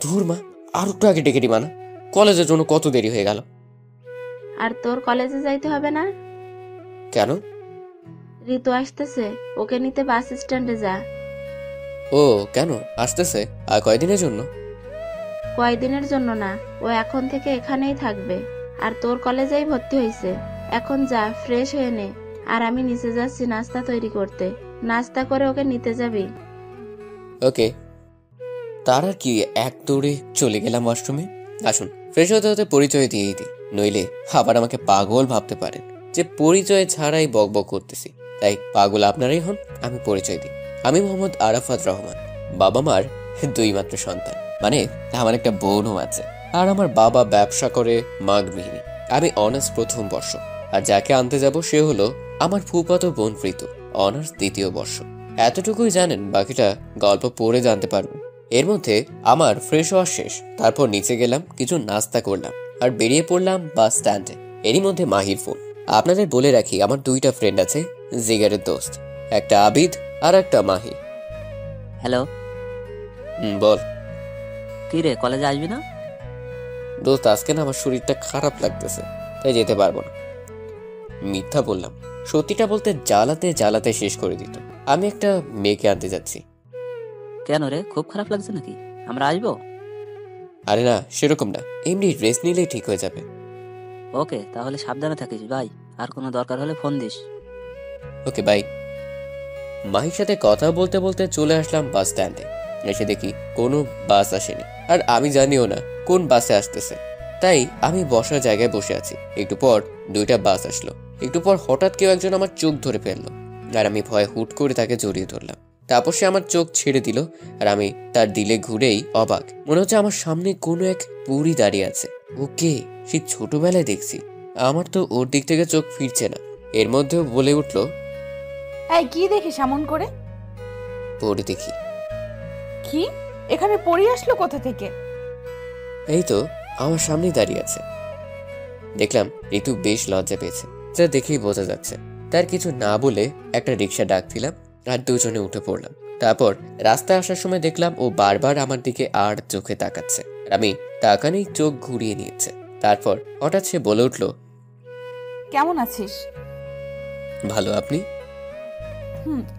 ধুর মা, আর একটু আগে ডেকে দিবা না? কলেজের জন্য কত দেরি হয়ে গেল। আর তোর কলেজে যাইতে হবে না? কেন? ঋতু আসতেছে, ওকে নিতে বাস স্ট্যান্ডে যা। ও কেন আসতেছে? আর কয়দিনের জন্য? কয়দিনের জন্য না, ও এখন থেকে এখানেই থাকবে। আর তোর কলেজেই ভর্তি হয়েছে। এখন যা, ফ্রেশ হয়ে নে। আর আমি নিচে যাচ্ছি নাস্তা তৈরি করতে। নাস্তা করে ওকে নিতে যাবি। ওকে। তার আর কি, এক দৌড়ে চলে গেলাম ওয়াশরুমে। আসুন, ফ্রেশ হতে হতে পরিচয় দিয়েই দিই, নইলে আবার আমাকে পাগল ভাবতে পারেন যে পরিচয় ছাড়াই বক বক করতেছি। তাই পাগল আপনারাই হন, আমি পরিচয় দিই। আমি মোহাম্মদ আরাফাত রহমান, বাবা মার দুই মাত্র সন্তান। মানে আমার একটা বোনও আছে। আর আমার বাবা ব্যবসা করে, মা গৃহিণী। আমি অনার্স প্রথম বর্ষ। আর যাকে আনতে যাব সে হলো আমার ফুফাতো বোন ঋতু, অনার্স দ্বিতীয় বর্ষ। এতটুকুই জানেন, বাকিটা গল্প পড়ে জানতে পারবেন। এর মধ্যে আমার ফ্রেশ হওয়া শেষ। তারপর নিচে গেলাম, কিছু নাস্তা করলাম, আর বেরিয়ে পড়লাম বাস স্ট্যান্ডে। এরই মধ্যে মাহির ফোন। আপনাদের বলে রাখি, আমার দুইটা ফ্রেন্ড আছে, জিগারের দোস্ত। একটা আবিদ আর একটা মাহি। হ্যালো। বল। কি রে, কলেজে আসবি না? দোস্ত, আজকে না আমার শরীরটা খারাপ লাগতেছে, তাই যেতে পারবো না। মিথ্যা বললাম। সত্যিটা বলতে জ্বালাতে জ্বালাতে শেষ করে দিত। আমি একটা মেয়েকে আনতে যাচ্ছি। কেন রে, খুব খারাপ লাগছে নাকি? আমরা আসবো? আরে না, সেরকম না, এমনি রেস্ট নিলেই ঠিক হয়ে যাবে। ওকে, তাহলে সাবধানে থাকিস ভাই। আর কোনো দরকার হলে ফোন দিস। Okay bye. মাহির সাথে কথা বলতে বলতে চলে আসলাম বাস স্ট্যান্ডে। এসে দেখি কোনো বাস আসেনি, আর আমি জানিও না কোন বাসে আসতেছে। তাই আমি বসার জায়গায় বসে আছি। একটু পর দুইটা বাস আসলো। একটু পর হঠাৎ কেউ একজন আমার চোখ ধরে ফেললো, আর আমি ভয়ে হুট করে তাকে জড়িয়ে ধরলাম। তারপর সে আমার চোখ ছেড়ে দিল, আর আমি তার দিলে ঘুরেই অবাক। মনে হচ্ছে আমার সামনে কোনো এক পুরী দাঁড়িয়ে আছে। ওকে, সে ছোটবেলায় দেখছি। আমার তো ওর দিক থেকে চোখ ফিরছে না। এর মধ্যেও বলে উঠলো, এই কি দেখিস এমন করে? পড়ে দেখি। কি? এখানে পড়ি আসলো কোথা থেকে? এই তো আমার সামনেই দাঁড়িয়ে আছে। দেখলাম ঋতু বেশ লজ্জা পেয়েছে, যা দেখেই বোঝা যাচ্ছে। তার কিছু না বলে একটা রিক্সা ডাক দিলাম, আর দুজনে উঠে পড়লাম। তারপর রাস্তায় আসার সময় দেখলাম ও বারবার আমার দিকে আর চোখে তাকাচ্ছে, আর আমি তাকানেই চোখ ঘুরিয়ে নিয়েছে। তারপর হঠাৎ সে বলে উঠলো, কেমন আছিস? ভালো, আপনি?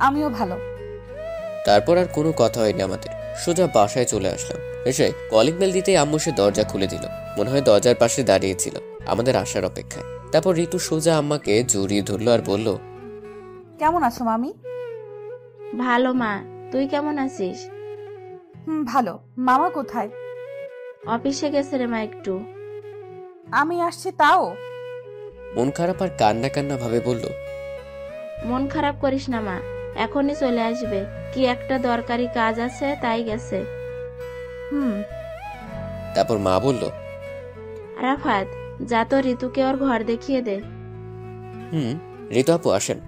আমিও ভালো। তারপর আর কোনো কথা হয়নি আমাদের। সোজা বাসায় চলে আসলাম। এসে কলিং বেল দিতেই আম্মু সে দরজা খুলে দিল। মনে হয় দরজার পাশে দাঁড়িয়েছিল আমাদের আসার অপেক্ষায়। তারপর ঋতু সোজা আম্মাকে জড়িয়ে ধরলো আর বলল, কেমন আছো মামি? ভালো মা, তুই কেমন আছিস? ভালো। মামা কোথায়? অফিসে গেছে রে মা একটু। আমি আসছি তাও? মন খারাপ আর কান্না কান্না ভাবে বলল, মন খারাপ করিস না মা, এখনই চলে আসবে। কি একটা দরকারি কাজ আছে, তাই গেছে। তারপর মা বলল, আরাফাত, যা তো ঋতুকে ওর ঘর দেখিয়ে দে। ঋতু আপু আসেন।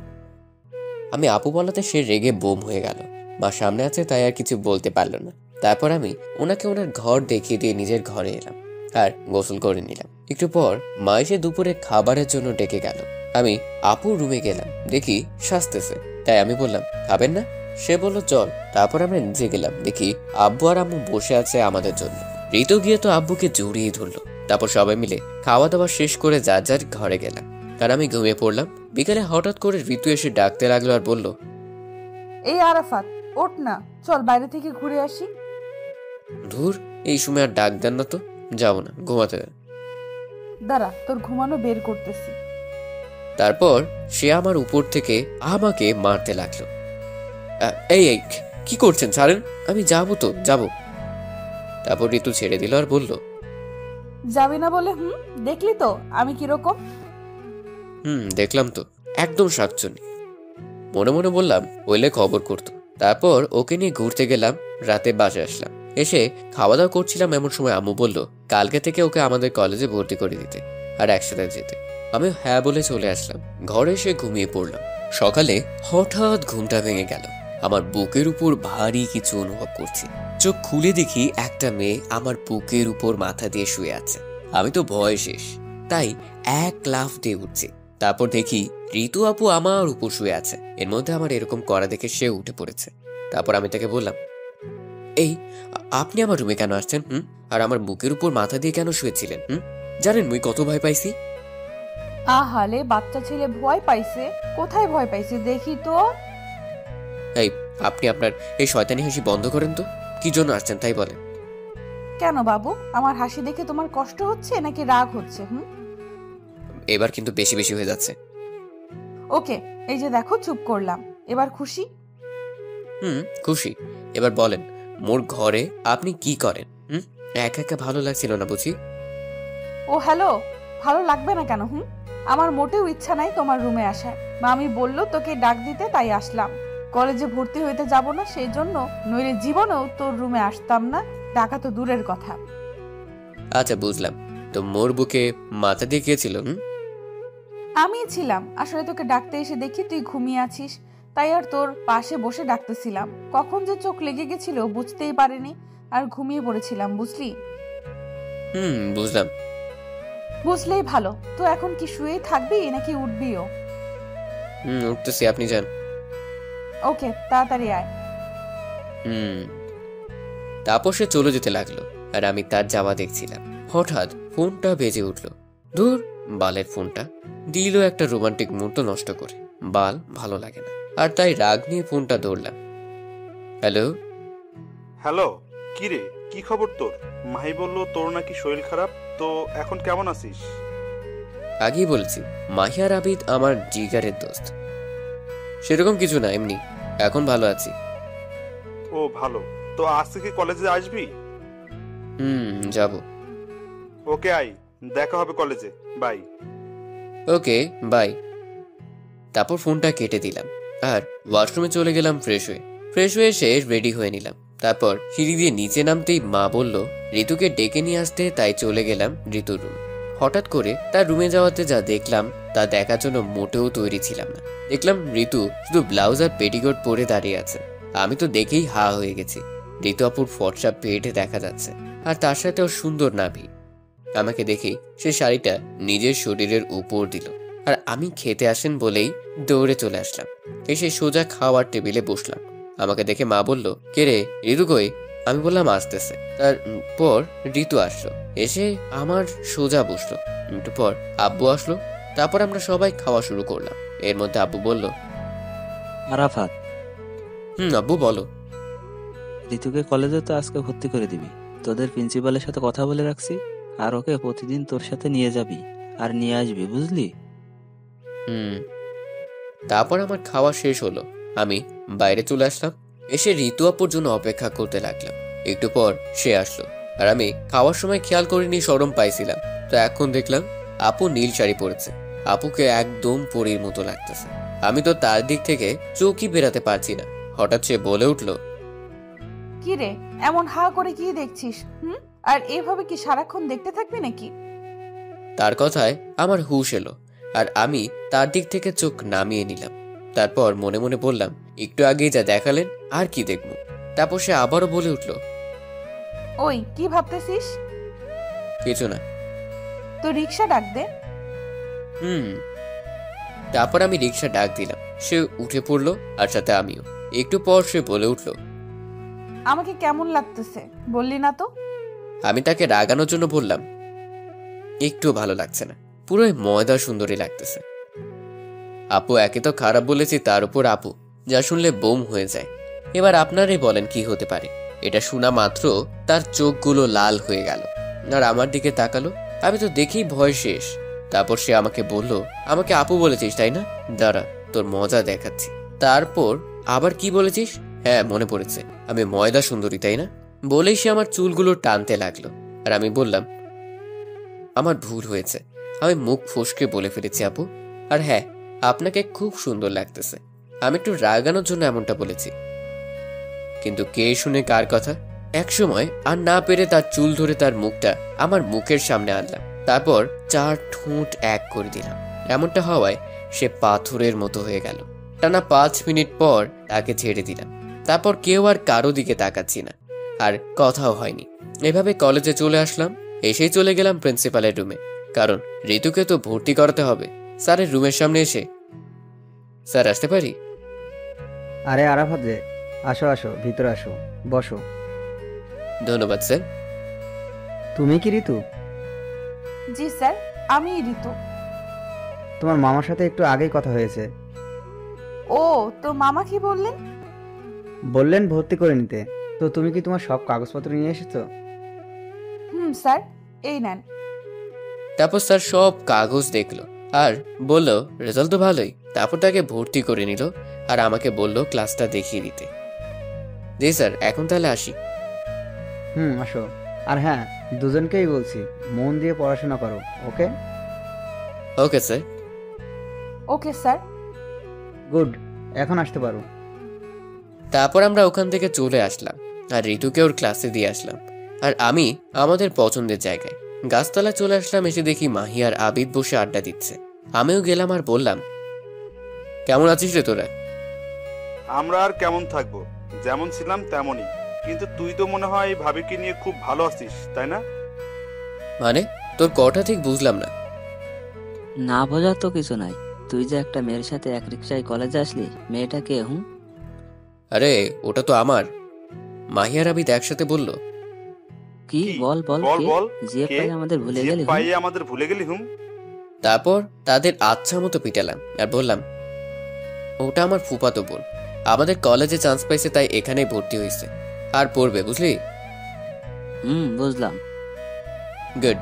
আমি আপু বলাতে সে রেগে বোম হয়ে গেল। মা সামনে আছে তাই আর কিছু বলতে পারলো না। তারপর আমি ওনাকে ওনার ঘর দেখিয়ে দিয়ে নিজের ঘরে এলাম আর গোসল করে নিলাম। একটু পর মা এসে দুপুরে খাবারের জন্য ডেকে গেল। আমি আপুর রুমে গেলাম, দেখি সাজতেছে। তাই আমি বললাম, খাবেন না? সে বলল চল। তারপর আমরা নিচে গেলাম, দেখি আব্বু আর আম্মু বসে আছে আমাদের জন্য। ঋতু গিয়ে তো আব্বুকে জড়িয়ে ধরলো। তারপর সবাই মিলে খাওয়া দাওয়া শেষ করে যার যার ঘরে গেলাম, আর আমি ঘুমিয়ে পড়লাম। বিকালে হঠাৎ করে ঋতু এসে ডাকতে লাগলো আর বলল, এই আরাফাত, ওঠ না, চল বাইরে থেকে ঘুরে আসি। ধুর, এই সময় আর ডাক দেন না তো, যাবো না, ঘুমাতে দেন। দাঁড়া, তোর ঘুমানো বের করতেছি। তারপর সে আমার উপর থেকে আমাকে মারতে লাগলো। এই এই কি করছেন, ছাড়েন, আমি যাবো তো যাবো। তারপর ঋতু ছেড়ে দিল আর বলল, যাবি না বলে? দেখলি তো আমি কিরকম। দেখলাম তো, একদম শাকচুনি। মনে মনে বললাম হইলে খবর করতো। তারপর ওকে নিয়ে ঘুরতে গেলাম, রাতে বাসায় আসলাম। এসে খাওয়া দাওয়া করছিলাম, এমন সময় আম্মু বলল কালকে থেকে ওকে আমাদের কলেজে ভর্তি করে দিতে আর একসাথে যেতে। আমি হ্যাঁ বলে চলে আসলাম। ঘরে এসে ঘুমিয়ে পড়লাম। সকালে হঠাৎ ঘুমটা ভেঙে গেল। আমার বুকের উপর ভারী কিছু অনুভব করছি। চোখ খুলে দেখি একটা মেয়ে আমার বুকের উপর মাথা দিয়ে শুয়ে আছে। আমি তো ভয় শেষ, তাই এক লাফ দিয়ে উঠছি। তারপর দেখি ঋতু আপু আমার উপর শুয়ে আছে। এর মধ্যে আমার এরকম করা দেখে সে উঠে পড়েছে। তারপর আমি তাকে বললাম, এই আপনি আমার রুমে কেন আসছেন? আর আমার বুকের উপর মাথা দিয়ে কেন শুয়েছিলেন? জানেন মুই কত ভয় পাইছি? আহালে, বাচ্চা ছেলে ভয় পাইছে? কোথায় ভয় পাইছে দেখি তো। এই আপনি আপনার এই শয়তানি হাসি বন্ধ করেন তো। কি জন্য আসছেন তাই বলেন। কেন বাবু, আমার হাসি দেখে তোমার কষ্ট হচ্ছে নাকি রাগ হচ্ছে? এবার কিন্তু বেশি বেশি হয়ে যাচ্ছে। ওকে, এই যে দেখো চুপ করলাম। এবার খুশি? খুশি। এবার বলেন, মোর ঘরে আপনি কি করেন? একা একা ভালো লাগছিল না বুঝি? ও হ্যালো, ভালো লাগবে না কেন? আমার মোটেও ইচ্ছা নাই তোমার রুমে আসার। মামি বলল তোকে ডাক দিতে, তাই আসলাম। কলেজে ভর্তি হইতে যাব না সেই জন্য, নইলে জীবনেও তোর রুমে আসতাম না, ডাকা তো দূরের কথা। আচ্ছা বুঝলাম। তো মোর বুকে মাথা দিয়ে গিয়েছিল? আমি ছিলাম। আসলে তোকে ডাকতে এসে দেখি তুই ঘুমিয়ে আছিস, তাই আর তোর পাশে বসে ডাকতেছিলাম। কখন যে চোখ লেগে গেছিল বুঝতেই পারিনি, আর ঘুমিয়ে পড়েছিলাম, বুঝলি? বুঝলাম। বুঝলেই ভালো। তো এখন কি শুয়েই থাকবি নাকি উঠবিও? উঠতেছি, আপনি যান। ওকে, তাড়াতাড়ি আয়। তারপর সে চলে যেতে লাগলো, আর আমি তার যাওয়া দেখছিলাম। হঠাৎ ফোনটা বেজে উঠলো। ধুর, বালের ফোনটা দিল একটা রোমান্টিক মুহূর্ত নষ্ট করে। বাল ভালো লাগে না, আর তাই রাগ নিয়ে ফোনটা ধরলাম। হ্যালো। হ্যালো, কি রে, কি খবর তোর? মাহি বলল তোর নাকি শরীর খারাপ, তো এখন কেমন আছিস? আগেই বলেছি, মাহিয়ার আবিদ আমার জিগারের দোস্ত। সেরকম কিছু না, এমনি এখন ভালো আছি। ও ভালো। তো আজ থেকে কলেজে আসবি? যাব। ওকে আই, দেখা হবে কলেজে। বাই। Okay bye. তারপর ফোনটা কেটে দিলাম আর ওয়াশরুমে চলে গেলাম। ফ্রেশ হয়ে এসে রেডি হয়ে নিলাম। তারপর সিঁড়ি দিয়ে নিচে নামতেই মা বলল ঋতুকে ডেকে নিয়ে আসতে, তাই চলে গেলাম ঋতুর রুম। হঠাৎ করে তার রুমে যাওয়াতে যা দেখলাম তা দেখার জন্য মোটেও তৈরি ছিলাম না। দেখলাম ঋতু শুধু ব্লাউজ আর পেটিকোট পরে দাঁড়িয়ে আছে। আমি তো দেখেই হা হয়ে গেছি। ঋতু আপুর ফর্সা পেটে দেখা যাচ্ছে, আর তার সাথে ওর সুন্দর নাভি। আমাকে দেখেই সে শাড়িটা নিজের শরীরের উপর দিল, আর আমি খেতে আসেন বলেই দৌড়ে চলে আসলাম। এসে সোজা খাওয়ার টেবিলে বসলাম। আমাকে দেখে মা বলল, কে রে, ঋতু কই? আমি বললাম আসতেছে। তারপর ঋতু আসলো, এসে আমার সোজা বসলো। একটু পর আব্বু আসলো। তারপর আমরা সবাই খাওয়া শুরু করলাম। এর মধ্যে আব্বু বলল, আরাফাত, আব্বু বলো। ঋতুকে কলেজে তো আজকে ভর্তি করে দিবি। তোদের প্রিন্সিপালের সাথে কথা বলে রাখছি, আর ওকে প্রতিদিন তোর সাথে নিয়ে যাবি আর নিয়ে আসবি, বুঝলি? তারপর আমার খাওয়া শেষ হলো। আমি বাইরে চলে আসলাম। এসে ঋতু আপুর জন্য অপেক্ষা করতে লাগলাম। একটু পর সে আসলো, আর আমি খাওয়ার সময় খেয়াল করিনি, শরম পাইছিলাম। তো এখন দেখলাম আপু নীল শাড়ি পরেছে। আপুকে একদম পরীর মতো লাগতেছে। আমি তো তার দিক থেকে চোখই বেরাতে পারছি না। হঠাৎ সে বলে উঠলো, কি রে, এমন হা করে কি দেখছিস? আর এভাবে কি সারাক্ষণ দেখতে থাকবি নাকি? তার কথায় আমার হুঁশ এলো, আর আমি তার দিক থেকে চোখ নামিয়ে নিলাম। তারপর মনে মনে বললাম, একটু আগেই যা দেখালেন আর কি দেখব। তারপর সে আবারও বলে উঠল, ওই কি ভাবতেছিস? কিছু না। তো রিক্সা ডাক দে। তারপর আমি রিক্সা ডাক দিলাম। সে উঠে পড়লো, আর সাথে আমিও। একটু পর সে বলে উঠল, আমাকে কেমন লাগতেছে বললি না তো? আমি তাকে রাগানোর জন্য বললাম, একটু ভালো লাগছে না, পুরোই ময়দা সুন্দরী লাগতেছে। আপু একে তো খারাপ বলেছি, তার উপর আপু যা শুনলে বোম হয়ে যায়। এবার আপনারাই বলেন কি হতে পারে। এটা শোনা মাত্র তার চোখগুলো লাল হয়ে গেল, আর আমার দিকে তাকালো। আমি তো দেখেই ভয় শেষ। তারপর সে আমাকে বলল, আমাকে আপু বলেছিস তাই না? দাঁড়া, তোর মজা দেখাচ্ছি। তারপর আবার কি বলেছিস? হ্যাঁ মনে পড়েছে, আমি ময়দা সুন্দরী তাই না? বলেই সে আমার চুলগুলো টানতে লাগলো, আর আমি বললাম, আমার ভুল হয়েছে, আমি মুখ ফসকে বলে ফেলেছি আপু। আর হ্যাঁ, আপনাকে খুব সুন্দর লাগতেছে। আমি একটু রাগানোর জন্য এমনটা বলেছি। কিন্তু কে শুনে কার কথা। একসময় আর না পেরে তার চুল ধরে তার মুখটা আমার মুখের সামনে আনলাম। তারপর 4 ঠোঁট এক করে দিলাম। এমনটা হওয়ায় সে পাথরের মতো হয়ে গেল। টানা 5 মিনিট পর তাকে ছেড়ে দিলাম। তারপর কেউ আর কারো দিকে তাকাচ্ছি না, আর কথাও হয়নি। এভাবে কলেজে চলে আসলাম। এসেই চলে গেলাম প্রিন্সিপালের রুমে, কারণ ঋতুকে তো ভর্তি করাতে হবে। স্যারের রুমের সামনে এসে, স্যার আসতে পারি? আরে আরাফাত রে, আসো আসো, ভিতরে আসো, বসো। ধন্যবাদ স্যার। তুমি কি ঋতু? জি স্যার, আমি ঋতু। তোমার মামার সাথে একটু আগেই কথা হয়েছে। ও, তো মামা কি বললেন? বললেন ভর্তি করে নিতে। তো তুমি কি তোমার সব কাগজপত্র নিয়ে এসেছো? স্যার, এই নেন। তারপর স্যার সব কাগজ দেখলো আর বলল রেজাল্ট তো ভালোই। তারপর তাকে ভর্তি করে নিল আর আমাকে বলল ক্লাসটা দেখিয়ে দিতে। জি স্যার, এখন তাহলে আসি। আসো। আর হ্যাঁ, দুজনকেই বলছি মন দিয়ে পড়াশোনা করো, okay? Okay sir. Okay sir. Good, এখন আসতে পারো। তারপর আমরা ওখান থেকে চলে আসলাম আর ঋতুকে ওর ক্লাসে দিয়ে আসলাম। আর আমি আমাদের পছন্দের জায়গায় গাছতলায় চলে আসলাম। এসে দেখি মাহি আর আবিদ বসে আড্ডা দিচ্ছে। আমিও গেলাম আর বললাম, কেমন আছিস রে তোরা? আমরা আর কেমন থাকবো, যেমন ছিলাম তেমনই। কিন্তু তুই তো মনে হয় ভাবিকে নিয়ে খুব ভালো আছিস, তাই না? মানে তোর কথা ঠিক বুঝলাম না। না বোঝার তো কিছু নাই। তুই যে একটা মেয়ের সাথে এক রিক্সায় কলেজে আসলি, মেয়েটা কে? আরে ওটা তো আমার। মাহি আর আবিদ একসাথে বলল। কি? বল বল বল কে? বল, জিএফ কে? পাই আমাদের ভুলে জিএফ গেলি? পাইয়ে আমাদের ভুলে গেলি হুম? তারপর তাদের আচ্ছা মতো পিটালাম আর বললাম, ওটা আমার ফুফাতো বোন, আমাদের কলেজে চান্স পাইছে তাই এখানেই ভর্তি হয়েছে আর পড়বে, বুঝলি? বুঝলাম। গুড।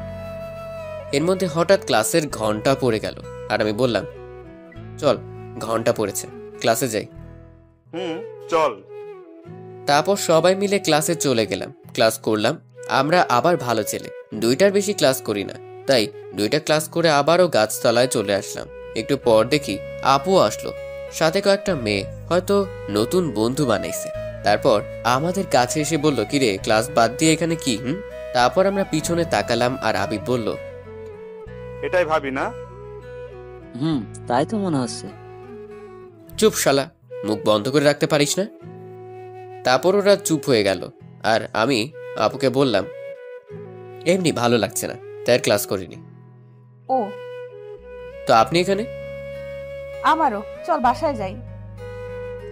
এর মধ্যে হঠাৎ ক্লাসের ঘন্টা পড়ে গেল আর আমি বললাম, চল ঘন্টা পড়েছে, ক্লাসে যাই। চল। তারপর সবাই মিলে ক্লাসে চলে গেলাম। ক্লাস করলাম। আমরা আবার ভালো ছেলে, 2টার বেশি ক্লাস করি না, তাই 2টা ক্লাস করে আবারও গাছতলায় চলে আসলাম। একটু পর দেখি আপু আসলো, সাথে কয়েকটা মেয়ে, হয়তো নতুন বন্ধু বানাইছে। তারপর আমাদের কাছে এসে বলল, কিরে ক্লাস বাদ দিয়ে এখানে কি? তারপর আমরা পিছনে তাকালাম আর আবিদ বলল, এটাই ভাবি না? তাই তো মনে হচ্ছে। চুপ শালা, মুখ বন্ধ করে রাখতে পারিস না? তারপর ওরা চুপ হয়ে গেল আর আমি আপুকে বললাম, এমনি ভালো লাগছে না তাই আর ক্লাস করিনি। ও, তো আপনি এখানে? আমারও। চল বাসায় যাই।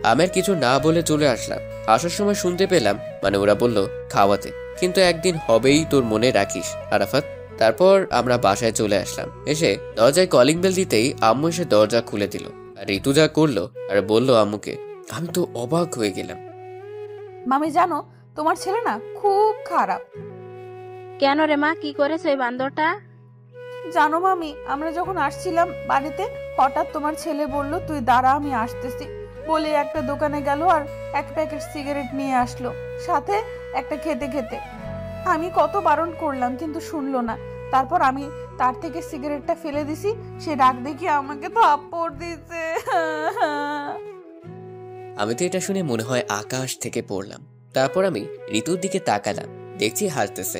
আমি আর কিছু না বলে চলে আসলাম। আসার সময় শুনতে পেলাম, মানে ওরা বলল খাওয়াতে, কিন্তু একদিন হবেই, তোর মনে রাখিস আরাফাত। তারপর আমরা বাসায় চলে আসলাম। এসে দরজায় কলিং বেল দিতেই আম্মু এসে দরজা খুলে দিল আর ঋতু যা করলো আর বলল আম্মুকে, আমি তো অবাক হয়ে গেলাম। মামি জানো, তোমার ছেলে না খুব খারাপ। কেন রে মা, কি করেছে ওই বান্দরটা? জানো মামি, আমরা যখন আসছিলাম বাড়িতে, হঠাৎ তোমার ছেলে বলল তুই দাঁড়া আমি আসতেছি বলে একটা দোকানে গেল আর এক প্যাকেট সিগারেট নিয়ে আসলো, সাথে একটা খেতে খেতে। আমি কত বারণ করলাম কিন্তু শুনলো না। তারপর আমি তার থেকে সিগারেটটা ফেলে দিছি, সে ডাক দেখি আমাকে থাপ্পড় দিছে। আমি তো এটা শুনে মনে হয় আকাশ থেকে পড়লাম। তারপর আমি ঋতুর দিকে তাকালাম, দেখছি হাসতেছে।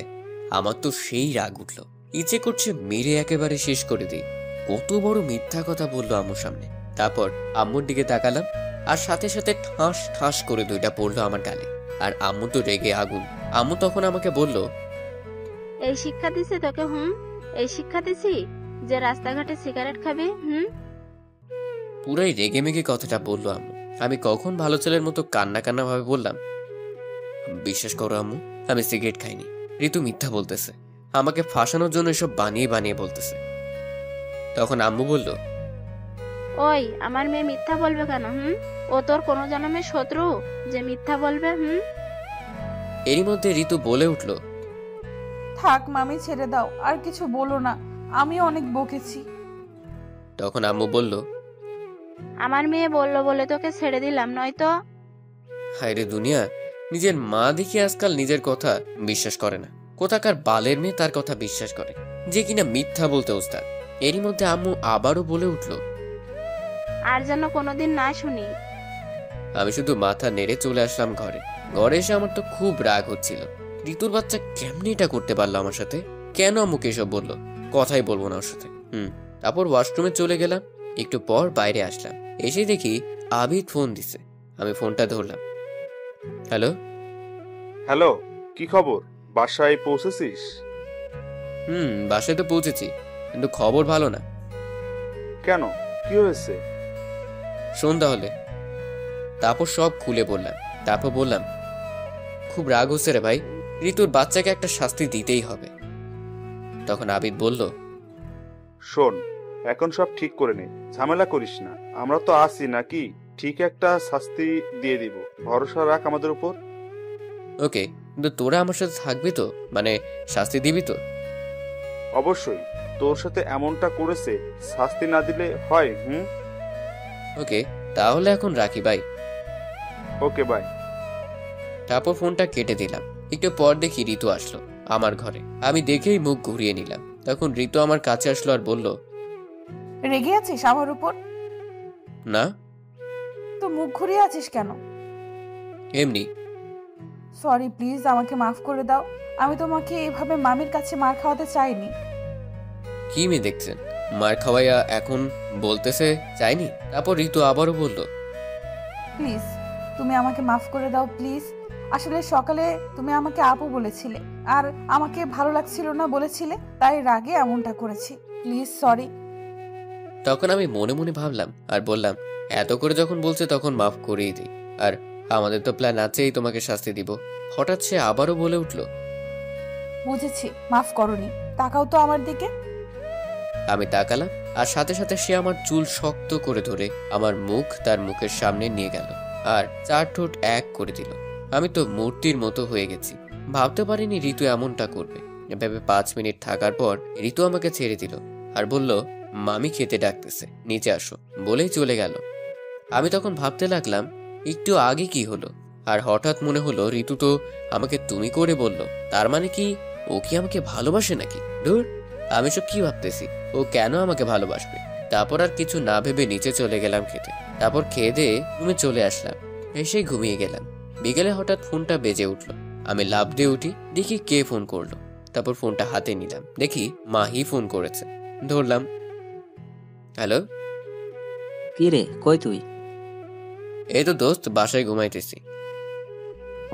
আমার তো সেই রাগ উঠলো, ইচ্ছে করছে মেরে একেবারে শেষ করে দিই। কত বড় মিথ্যা কথা বললো আম্মুর সামনে। তারপর আম্মুর দিকে তাকালাম আর সাথে সাথে ঠাস ঠাস করে 2টা পড়লো আমার গালে। আর আম্মু তো রেগে আগুন। আম্মু তখন আমাকে বলল, এই শিক্ষা দিছি তোকে? এই শিক্ষা দিছি যে রাস্তাঘাটে সিগারেট খাবি? পুরাই রেগে মেগে কথাটা বললো আম্মু। আমি কখন ভালো ছেলের মতো কান্না কান্না ভাবে বললাম, বিশ্বাস করো আম্মু, আমি সিগারেট খাইনি। ঋতু মিথ্যা বলতেছে, আমাকে ফাঁসানোর জন্য এসব বানিয়ে বানিয়ে বলতেছে। তখন আম্মু বলল, ওই আমার মেয়ে মিথ্যা বলবে কেন? ও তোর কোনো জন্মের শত্রু যে মিথ্যা বলবে? এরই মধ্যে ঋতু বলে উঠল, থাক মামি, ছেড়ে দাও, আর কিছু বলো না, আমি অনেক বকেছি। তখন আম্মু বলল, আমার মেয়ে বললো বলে তোকে ছেড়ে দিলাম, নয়তো। হায় রে দুনিয়া, নিজের মা দেখি আজকাল নিজের কথা বিশ্বাস করে না। কোথাকার বালের মেয়ে তার কথা বিশ্বাস করে, যে কিনা মিথ্যা বলতে ওস্তাদ। এরই মধ্যে আম্মু আবারও বলে উঠল, আর যেন কোনোদিন না শুনি। আমি শুধু মাথা নেড়ে চলে আসলাম ঘরে। ঘরে এসে আমার তো খুব রাগ হচ্ছিল। ঋতুর বাচ্চা কেমনি এটা করতে পারলো আমার সাথে? কেন আম্মুকে এসব বললো? কথাই বলবো না ওর সাথে। তারপর ওয়াশরুমে চলে গেলাম। একটু পর বাইরে আসলাম, এসে দেখি আবিদ ফোন দিছে। আমি ফোনটা ধরলাম। হ্যালো। হ্যালো, কি খবর? বাসায় পৌঁছেছিস? বাসায় তো পৌঁছেছি, কিন্তু খবর ভালো না। কেন, কি হয়েছে? শোন তাহলে। তারপর সব খুলে বললাম। তারপর বললাম, খুব রাগ হচ্ছে রে ভাই, ঋতুর বাচ্চাকে একটা শাস্তি দিতেই হবে। তখন আবিদ বলল, শোন, এখন সব ঠিক করে নে, ঝামেলা করিস না, আমরা তো আছি নাকি, ঠিক একটা শাস্তি দিয়ে দিব, ভরসা রাখ আমাদের উপর। ওকে, কিন্তু তোরা আমার সাথে থাকবি তো, মানে শাস্তি দিবি তো? অবশ্যই, তোর সাথে এমনটা করেছে, শাস্তি না দিলে হয়? ওকে, তাহলে এখন রাখি ভাই। Okay bye. তারপর ফোনটা কেটে দিলাম। একটু পর দেখি ঋতু আসলো আমার ঘরে। আমি দেখেই মুখ ঘুরিয়ে নিলাম। তখন ঋতু আমার কাছে আসলো আর বলল, রেগে আছিস আমার উপর? না, তো মুখ ঘুরিয়ে আছিস কেন? এমনি। সরি, প্লিজ আমাকে মাফ করে দাও। আমি তোমাকে এভাবে মামির কাছে মার খাওয়াতে চাইনি। কি মেয়ে দেখছেন, মার খাওয়াইয়া এখন বলতেছে চাইনি? তারপর ঋতু আবারও বলল, প্লিজ তুমি আমাকে মাফ করে দাও প্লিজ। আসলে সকালে তুমি আমাকে আপু বলেছিলে, আর আমাকে ভালো লাগছিল না বলেছিলে, তাই রাগে এমনটা করেছি। Please sorry. তখন আমি মনে মনে ভাবলাম আর বললাম, এত করে যখন বলছে তখন মাফ করেই দিই। আর আমাদের তো প্ল্যান আছেই তোমাকে শাস্তি দিব। হঠাৎ সে আবারও বলে উঠল, বুঝেছি, মাফ করনি। তাকাও তো আমার দিকে। আমি তাকালাম আর সাথে সাথে সে আমার চুল শক্ত করে ধরে আমার মুখ তার মুখের সামনে নিয়ে গেল আর 4 ঠোঁট এক করে দিল। আমি তো মূর্তির মতো হয়ে গেছি। ভাবতে পারিনি ঋতু এমনটা করবে। এভাবে 5 মিনিট থাকার পর ঋতু আমাকে ছেড়ে দিল আর বলল, মামি খেতে ডাকতেছে, নিচে আসো, বলেই চলে গেল। আমি তখন ভাবতে লাগলাম একটু আগে কি হলো, আর হঠাৎ মনে হলো ঋতু তো আমাকে তুমি করে বলল, তার মানে কি ও কি আমাকে ভালোবাসে নাকি? ধুর, আমি সব কি ভাবতেছি, ও কেন আমাকে ভালোবাসবে? তারপর আর কিছু না ভেবে নিচে চলে গেলাম খেতে। তারপর খেয়ে দিয়ে রুমে চলে আসলাম, এসে ঘুমিয়ে গেলাম। বিকেলে হঠাৎ ফোনটা বেজে উঠলো। আমি লাফ দিয়ে উঠি, দেখি কে ফোন করলো। তারপর ফোনটা হাতে নিলাম, দেখি মাহি ফোন করেছে। ধরলাম। হ্যালো। কি রে, কই তুই? এই তো দোস্ত, বাসায় ঘুমাইতেছি।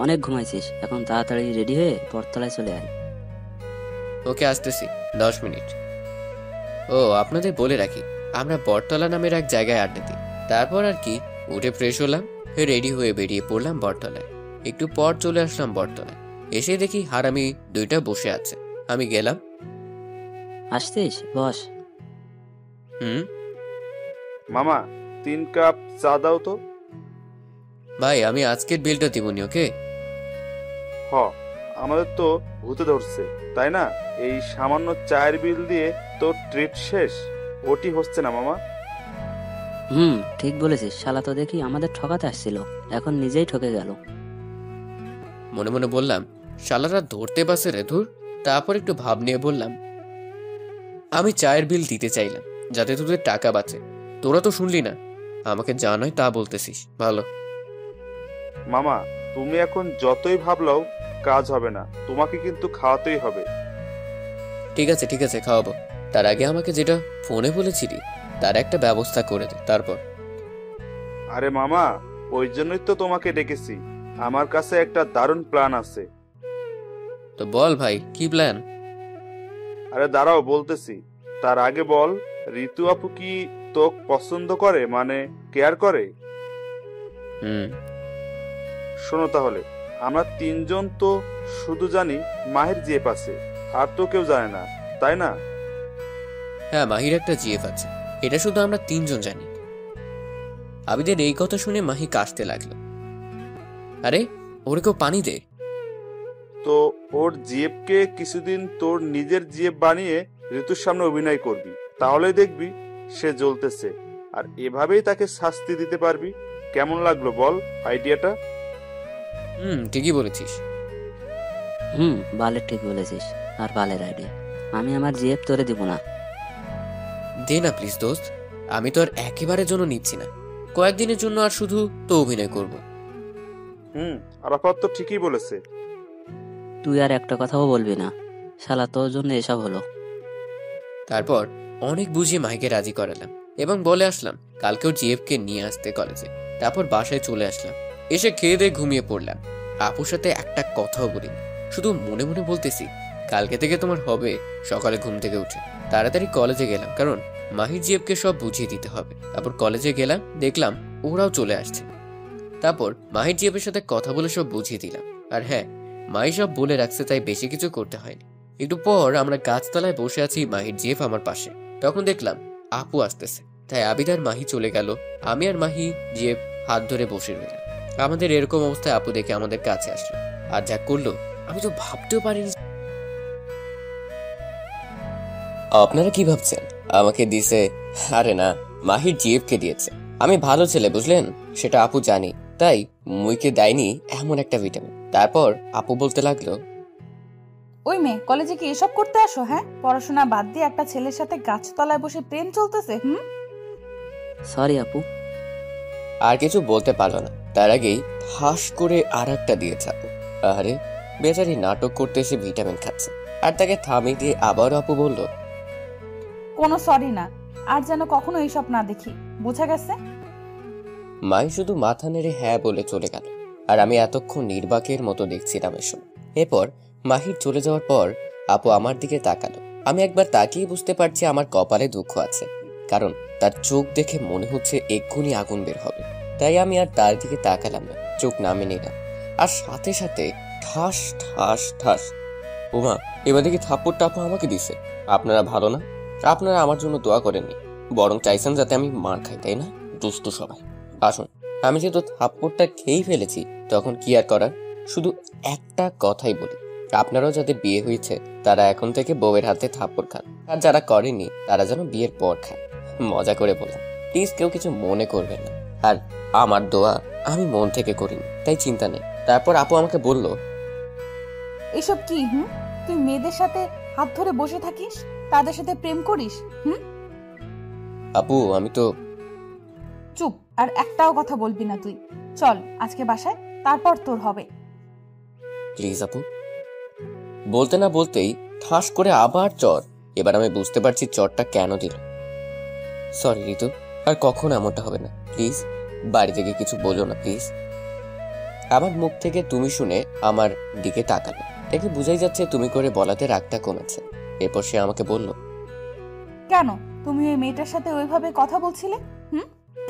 অনেক ঘুমাইছিস, এখন তাড়াতাড়ি রেডি হয়ে বটতলায় চলে আয়। ওকে, আসতেছি, 10 মিনিট। ও, আপনাদের বলে রাখি, আমরা বটতলা নামের এক জায়গায় আড্ডা দিই। তারপর আর কি, উঠে ফ্রেশ হলাম, রেডি হয়ে বেরিয়ে পড়লাম বটতলায়। একটু পর চলে আসলাম বটতলায়। এসে দেখি হারামি 2টা বসে আছে। আমি গেলাম। আসছিস? বস। হুম। মামা, 3 কাপ চা দাও তো। ভাই, আমি আজকের বিলটা দিবনি, ওকে? হ, আমাদের তো ভূতে ধরছে, তাই না? এই সামান্য চায়ের বিল দিয়ে তোর ট্রিট শেষ? ওটি হচ্ছে না মামা। ঠিক বলেছিস। শালা তো দেখি আমাদের ঠকাতে আসছিল, এখন নিজেই ঠকে গেল। মনে মনে বললাম, শালারা ধরতে পারছে রে, ধুর। তারপর একটু ভাব নিয়ে বললাম, আমি চায়ের বিল দিতে চাইলাম যাতে তোদের টাকা বাঁচে। তোরা তো শুনলি না, আমাকে যা নয় তা বলতেছিস। ভালো। মামা, তুমি এখন যতই ভাবলাও কাজ হবে না, তোমাকে কিন্তু খাওয়াতেই হবে। ঠিক আছে ঠিক আছে, খাওয়াবো। তার আগে আমাকে যেটা ফোনে বলেছিলি তার একটা ব্যবস্থা করে দে। তারপর? আরে মামা, ওই জন্যই তো তোমাকে ডেকেছি, আমার কাছে একটা দারুণ প্ল্যান আছে। তো বল ভাই, কি প্ল্যান? আরে দাঁড়াও, বলতেছি। তার আগে বল, ঋতু আপু কি তোকে পছন্দ করে, মানে কেয়ার করে? শোনো তাহলে, আমরা 3 জন তো শুধু জানি মাহির জিএফ আছে, আর তো কেউ জানে না, তাই না? হ্যাঁ, মাহির একটা জিএফ আছে, এটা শুধু আমরা 3 জন জানি। আবিদের এই কথা শুনে মাহি কাশতে লাগলো। আরে, ওরে কেউ পানি দে। তো ওর জিএফ কে কিছুদিন তোর নিজের জিএফ বানিয়ে ঋতুর সামনে অভিনয় করবি, তাহলেই দেখবি সে জ্বলতেছে, আর এভাবেই তাকে শাস্তি দিতে পারবি। কেমন লাগলো বল আইডিয়াটা? ঠিকই বলেছিস। বালের ঠিক বলেছিস, আর বালের আইডিয়া। আমি আমার জিএফ তোরে দিব না। দে না প্লিজ দোস্ত, আমি তো আর একেবারের জন্য নিচ্ছি না, কয়েকদিনের জন্য আর শুধু তো অভিনয় করব। আরাফাত তো ঠিকই বলেছে। তুই আর একটা কথাও বলবি না, শালা তোর জন্য এসব হলো। তারপর অনেক বুঝিয়ে মাহিকে রাজি করালাম এবং বলে আসলাম কালকে ওর জিএফ কে নিয়ে আসতে কলেজে। তারপর বাসায় চলে আসলাম, এসে খেয়ে দিয়ে ঘুমিয়ে পড়লাম। আপুর সাথে একটা কথাও বলিনি, শুধু মনে মনে বলতেছি কালকে থেকে তোমার হবে। সকালে ঘুম থেকে উঠে তাড়াতাড়ি কলেজে গেলাম, কারণ মাহির জিএফ কে সব বুঝিয়ে দিতে হবে। তারপর কলেজে গেলাম, দেখলাম ওরাও চলে আসছে। তারপর মাহির জিএফের সাথে কথা বলে সব বুঝিয়ে দিলাম। আর হ্যাঁ, মাহি সব বলে রাখছে, তাই বেশি কিছু করতে হয়নি। একটু পর আমরা গাছতলায় বসে আছি, মাহির জিএফ আমার পাশে। তখন দেখলাম আপু আসতেছে, তাই আবিদ আর মাহি চলে গেল। আমি আর মাহি জিএফ হাত ধরে বসে রইলাম। আমাদের এরকম অবস্থায় আপু দেখে আমাদের কাছে আসলো, আর যা করলো আমি তো ভাবতেও পারিনি। আপনারা কি ভাবছেন আমাকে দিছে? আরে না, মাহির জিএফকে দিয়েছে। আমি ভালো ছেলে বুঝলেন, সেটা আপু জানি, তাই মুইকে দেয়নি এমন একটা ভিটামিন। তারপর আপু বলতে লাগলো, ওই মেয়ে কলেজে কি এসব করতে আসো? হ্যাঁ, পড়াশোনা বাদ দিয়ে একটা ছেলের সাথে গাছতলায় বসে প্রেম চলতেছে। সরি আপু। আর কিছু বলতে পারলো না, তার আগেই হাস করে আর একটা দিয়েছে আপু। আরে বেচারি নাটক করতে এসে ভিটামিন খাচ্ছে, আর তাকে থামিয়ে দিয়ে আবারও আপু বলল, কোনো সরি না, আর যেন কখনো এইসব না দেখি, বোঝা গেছে? মাই শুধু মাথা নেড়ে হ্যাঁ বলে চলে গেল, আর আমি এতক্ষণ নির্বাকের মতো দেখছিলাম এসব। এরপর মাহির চলে যাওয়ার পর আপু আমার দিকে তাকালো। আমি একবার তাকিয়ে বুঝতে পারছি আমার কপালে দুঃখ আছে, কারণ তার চোখ দেখে মনে হচ্ছে এক্ষুনি আগুন বের হবে। তাই আমি আর তার দিকে তাকালাম না, চোখ নামিয়ে নিলাম। আর সাথে সাথে ঠাস ঠাস ঠাস, ওমা, এবার দেখি থাপ্পড়টা আপু আমাকে দিছে। আপনারা ভালো না, আপনারা আমার জন্য দোয়া করেননি, বরং চাইছেন যাতে আমি মার খাই, তাই না? দুষ্ট সবাই। আসুন, আমি যেহেতু থাপ্পড়টা খেয়েই ফেলেছি, তখন কি আর করার। শুধু একটা কথাই বলি, আপনারাও যাদের বিয়ে হয়েছে তারা এখন থেকে বউয়ের হাতে থাপ্পড় খান, আর যারা করেনি তারা যেন বিয়ের পর খায়। মজা করে বললাম, প্লিজ কেউ কিছু মনে করবেন না। আর আমার দোয়া আমি মন থেকে করিনি, তাই চিন্তা নেই। তারপর আপু আমাকে বলল, এসব কি? তুই মেয়েদের সাথে হাত ধরে বসে থাকিস, তাদের সাথে প্রেম করিস? আপু আমি তো। চুপ, আর একটাও কথা বলবি না তুই। চল আজকে বাসায়, তারপর তোর হবে। প্লিজ আপু। বলতে না বলতেই ঠাস করে আবার চর। এবার আমি বুঝতে পারছি চরটা কেন দিল। সরি ঋতু, আর কখনো এমনটা হবে না, প্লিজ। বাড়ি থেকে কিছু বলো না প্লিজ। আমার মুখ থেকে তুমি শুনে আমার দিকে তাকালো, দেখে বুঝাই যাচ্ছে তুমি করে বলাতে রাগটা কমেছে। এরপর সে আমাকে বলল, কেন তুমি ওই মেয়েটার সাথে ওইভাবে কথা বলছিলে?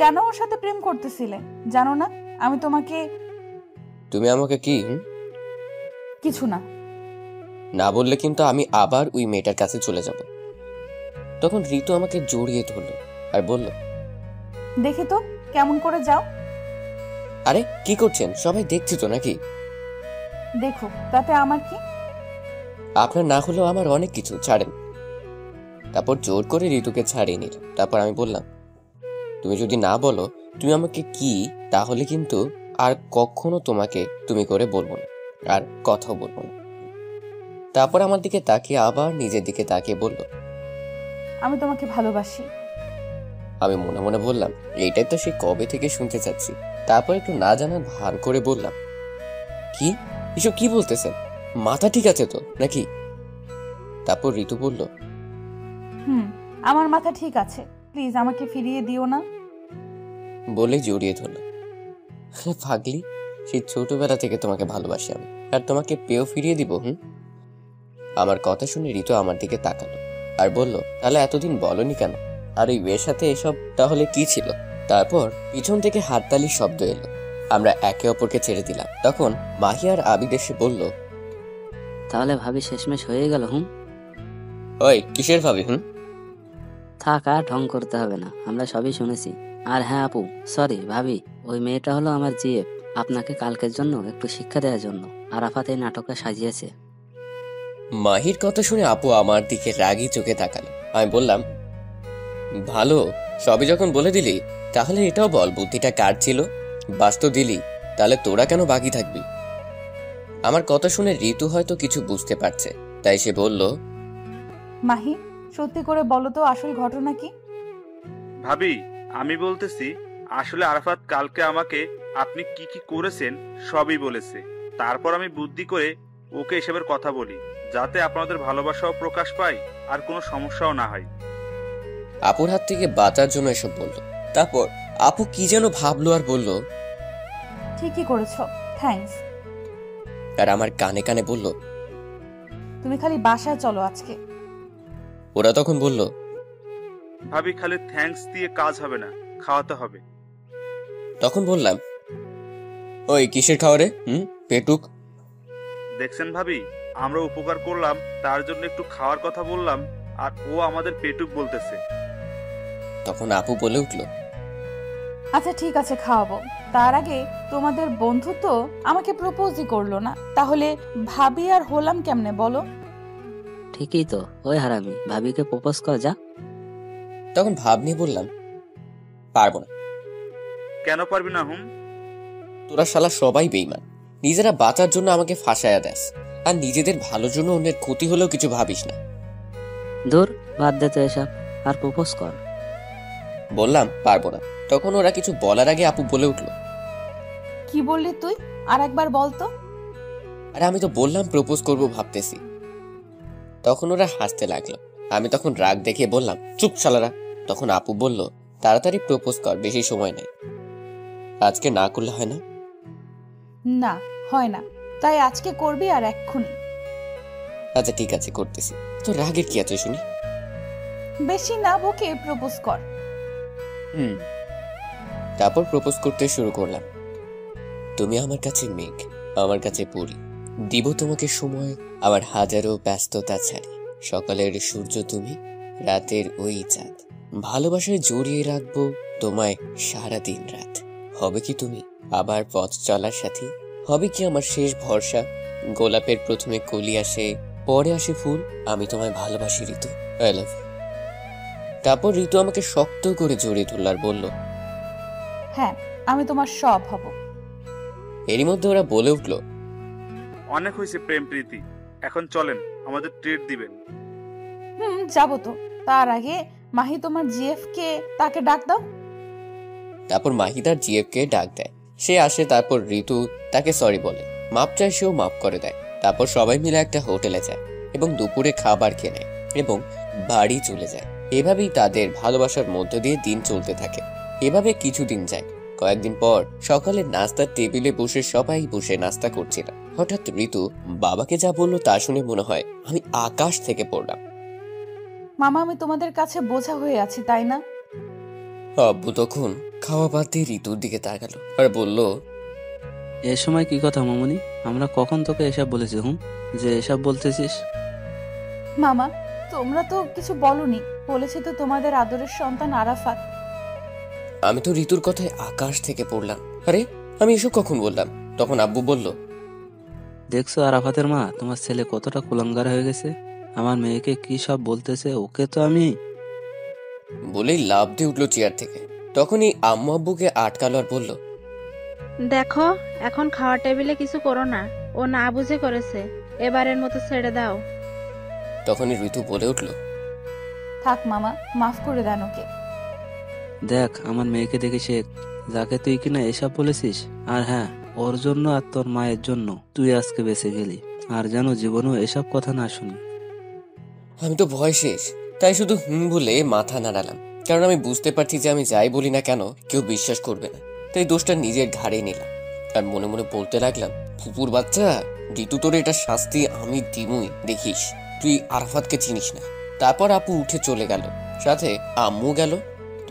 কেন ওর সাথে প্রেম করতেছিলে? জানো না আমি তোমাকে। তুমি আমাকে কি? কিছু না। না বললে কিন্তু আমি আবার ওই মেয়েটার কাছে চলে যাব। তখন ঋতু আমাকে জড়িয়ে ধরলো আর বলল, দেখি তো কেমন করে যাও। আরে কি করছেন, সবাই দেখছি তো নাকি? দেখো, তাতে আমার কি? আপনার না হলেও আমার অনেক কিছু, ছাড়েন। তারপর জোর করে ঋতুকে ছাড়িয়ে নিল। তারপর আমি বললাম, তুমি যদি না বলো তুমি আমাকে কি, তাহলে কিন্তু আর কখনো তোমাকে তুমি করে বলবো না, আর কথাও বলবো না। তারপর আমার দিকে তাকিয়ে আবার নিজের দিকে তাকিয়ে বলল, আমি তোমাকে ভালোবাসি। আমি মনে মনে বললাম, এইটাই তো সে কবে থেকে শুনতে চাচ্ছি। তারপর একটু না জানার ভান করে বললাম, কি এসব কি বলতেছেন, মাথা ঠিক আছে তো নাকি? তারপর ঋতু বলল, আমার মাথা ঠিক আছে, প্লিজ আমাকে ফিরিয়ে দিও না। বলে জড়িয়ে ধরল। পাগলি, সেই ছোটবেলা থেকে তোমাকে ভালোবাসি আমি, আর তোমাকে পেয়েও ফিরিয়ে দিব। আমার কথা শুনে ঋতু আমার দিকে তাকালো আর বলল, তাহলে এতদিন বলনি কেন? আর ওই মেয়ের সাথে এসব তাহলে কি ছিল? তারপর পিছন থেকে হাততালির শব্দ এলো। আমরা একে অপরকে ছেড়ে দিলাম। তখন মাহি আর আবিদ এসে বলল, তাহলে ভাবি শেষমেশ হয়ে গেল? ওই কিসের ভাবি? থাক, আর ঢং করতে হবে না, আমরা সবই শুনেছি। আর হ্যাঁ আপু, সরি ভাবি, ওই মেয়েটা হলো আমার জিএফ। আপনাকে কালকের জন্য একটু শিক্ষা দেওয়ার জন্য আরাফাত এই নাটকটা সাজিয়েছে। মাহির কথা শুনে আপু আমার দিকে রাগি চোখে তাকালো। আমি বললাম, ভালো, সবই যখন বলে দিলি তাহলে এটাও বল বুদ্ধিটা কার ছিল। বাস্তব দিলি, তাহলে তোরা কেন বাকি থাকবি? আমার কথা শুনে ঋতু হয়তো কিছু বুঝতে পারছে, তাই সে বলল, মাহি, সত্যি করে বলো তো আসল ঘটনা কি? ভাবি, আমি বলতেছি, আসলে আরাফাত কালকে আমাকে আপনি কি কি করেছেন সবই বলেছে। তারপর আমি বুদ্ধি করে ওকে এসবের কথা বলি, যাতে আপনাদের ভালোবাসাও প্রকাশ পায় আর কোনো সমস্যাও না হয়। আপুর হাত থেকে বাঁচার জন্য এসব বলল। তারপর আপু কি যেন ভাবলো আর বলল, ঠিকই করেছো, থ্যাঙ্কস। আর আমার কানে কানে বলল, তুমি খালি বাসায় চলো আজকে। ওরা তখন বলল, ভাবি, খালি থ্যাঙ্কস দিয়ে কাজ হবে না, খাওয়াতে হবে। তখন বললাম, ওই কিসের খাওয়া রে? পেটুক। দেখছেন ভাবি, আমরা উপকার করলাম, তার জন্য একটু খাওয়ার কথা বললাম, আর ও আমাদের পেটুক বলতেছে। তখন আপু বলে উঠল, আচ্ছা ঠিক আছে, খাওয়াবো। তার আগে তোমাদের বন্ধু তো আমাকে প্রপোজই করলো না, তাহলে ভাবি আর হলাম কেমনে বলো? ঠিকই তো, ওই হারামি, ভাবিকে প্রপোজ কর যা। তখন ভাব নিয়ে বললাম, পারবো না। কেন পারবি না? তোরা শালা সবাই বেইমান, নিজেরা বাঁচার জন্য আমাকে ফাঁসায়া দেস, আর নিজেদের ভালোর জন্য অন্যের ক্ষতি হলেও কিছু ভাবিস না। দূর, বাদ দে তো এসব, আর প্রপোজ কর। বললাম পারবো না। তখন ওরা কিছু বলার আগে আপু বলে উঠল, কি বললি তুই? আর একবার বলতো। আরে আমি তো বললাম প্রপোজ করবো ভাবতেছি। তখন ওরা হাসতে লাগলো। আমি তখন রাগ দেখিয়ে বললাম, চুপ শালারা। তখন আপু বলল, তাড়াতাড়ি প্রপোজ কর, বেশি সময় নেই। আজকে না করলে হয় না? না, হয় না, তাই আজকে করবি আর এক্ষুনি। আচ্ছা ঠিক আছে, করতেছি। তো রাগের কি আছে শুনি? বেশি না বকে প্রপোজ কর। তারপর প্রপোজ করতে শুরু করলাম। তুমি আমার কাছে মেঘ, আমার কাছে পরি, দিব তোমাকে সময় আবার হাজারো ব্যস্ততা ছাড়ি। সকালের সূর্য তুমি, রাতের ওই চাঁদ, ভালোবাসায় জড়িয়ে রাখবো তোমায় সারা দিন রাত। হবে কি তুমি আবার পথ চলার সাথী? হবে কি আমার শেষ ভরসা? গোলাপের প্রথমে কলি আসে, পরে আসে ফুল, আমি তোমায় ভালোবাসি ঋতু, আই লাভ ইউ। তারপর ঋতু আমাকে শক্ত করে জড়িয়ে ধরল আর বলল, হ্যাঁ, আমি তোমার সব হব। এরই মধ্যে ওরা বলে উঠল, অনেক হয়েছে প্রেম প্রীতি, এখন চলেন, আমাদের ট্রিট দিবেন। যাবো তো। তার আগে মাহি তোমার জিএফ কে তাকে ডাক দাও। তারপর মাহি তার জিএফ কে ডাক দেয়। সে আসে, তারপর ঋতু তাকে সরি বলে, মাপ চায়, সেও মাপ করে দেয়। তারপর সবাই মিলে একটা হোটেলে যায় এবং দুপুরে খাবার খেয়ে নেয় এবং বাড়ি চলে যায়। এভাবেই তাদের ভালোবাসার মধ্য দিয়ে দিন চলতে থাকে। এভাবে কিছুদিন যায়। কয়েকদিন পর সকালে নাস্তার টেবিলে বসে সবাই বসে নাস্তা করছিল। হঠাৎ ঋতু বাবাকে যা বললো তা শুনে মনে হয় আমি আকাশ থেকে পড়লাম। মামা, আমি তোমাদের কাছে বোঝা হয়ে আছি, তাই না? আব্বু তখন খাওয়া বাদ দিয়ে ঋতুর দিকে তাকালো আর বলল, এ সময় কি কথা মামুনি? আমরা কখন তোকে এসব বলেছি যে এসব বলতেছিস? মামা, তোমরা তো কিছু বলনি। বলেছি তো তোমাদের আদরের সন্তান আরাফাত। আমি তো ঋতুর কথায় আকাশ থেকে পড়লাম। আরে আমি এসব কখন বললাম? তখন আব্বু বলল, দেখছো আরাফাতের মা, তোমার ছেলে কতটা কুলাঙ্গার হয়ে গেছে। আমার মেয়েকে কি সব বলতেছে, ওকে তো আমি। বলেই লাফ দিয়ে উঠলো চেয়ার থেকে। তখনই আম্মু আব্বুকে আটকালো আর বলল, দেখো, এখন খাওয়ার টেবিলে কিছু করো না। ও না বুঝে করেছে, এবারের মতো ছেড়ে দাও। তখনই ঋতু বলে উঠল, থাক মামা, মাফ করে দেন ওকে। দেখ, আমার মেয়েকে দেখে শেখ, যাকে তুই কিনা এসব বলেছিস। আর হ্যাঁ, ওর জন্য আর তোর মায়ের জন্য তুই আজকে বেঁচে গেলি। আর যেন জীবনেও এসব কথা না শুনি। আমি তো ভয় শেষ, তাই শুধু বলে মাথা নাড়ালাম। কারণ আমি বুঝতে পারছি যে আমি যাই বলি না কেন কেউ বিশ্বাস করবে না। তাই দোষটা নিজের ঘাড়ে নিলাম আর মনে মনে বলতে লাগলাম, ফুপুর বাচ্চা, ঋতু তোর এটা শাস্তি আমি দিমুই, দেখিস। তুই আরাফাতকে চিনিস না। তারপর আপু উঠে চলে গেল, সাথে আম্মু গেল।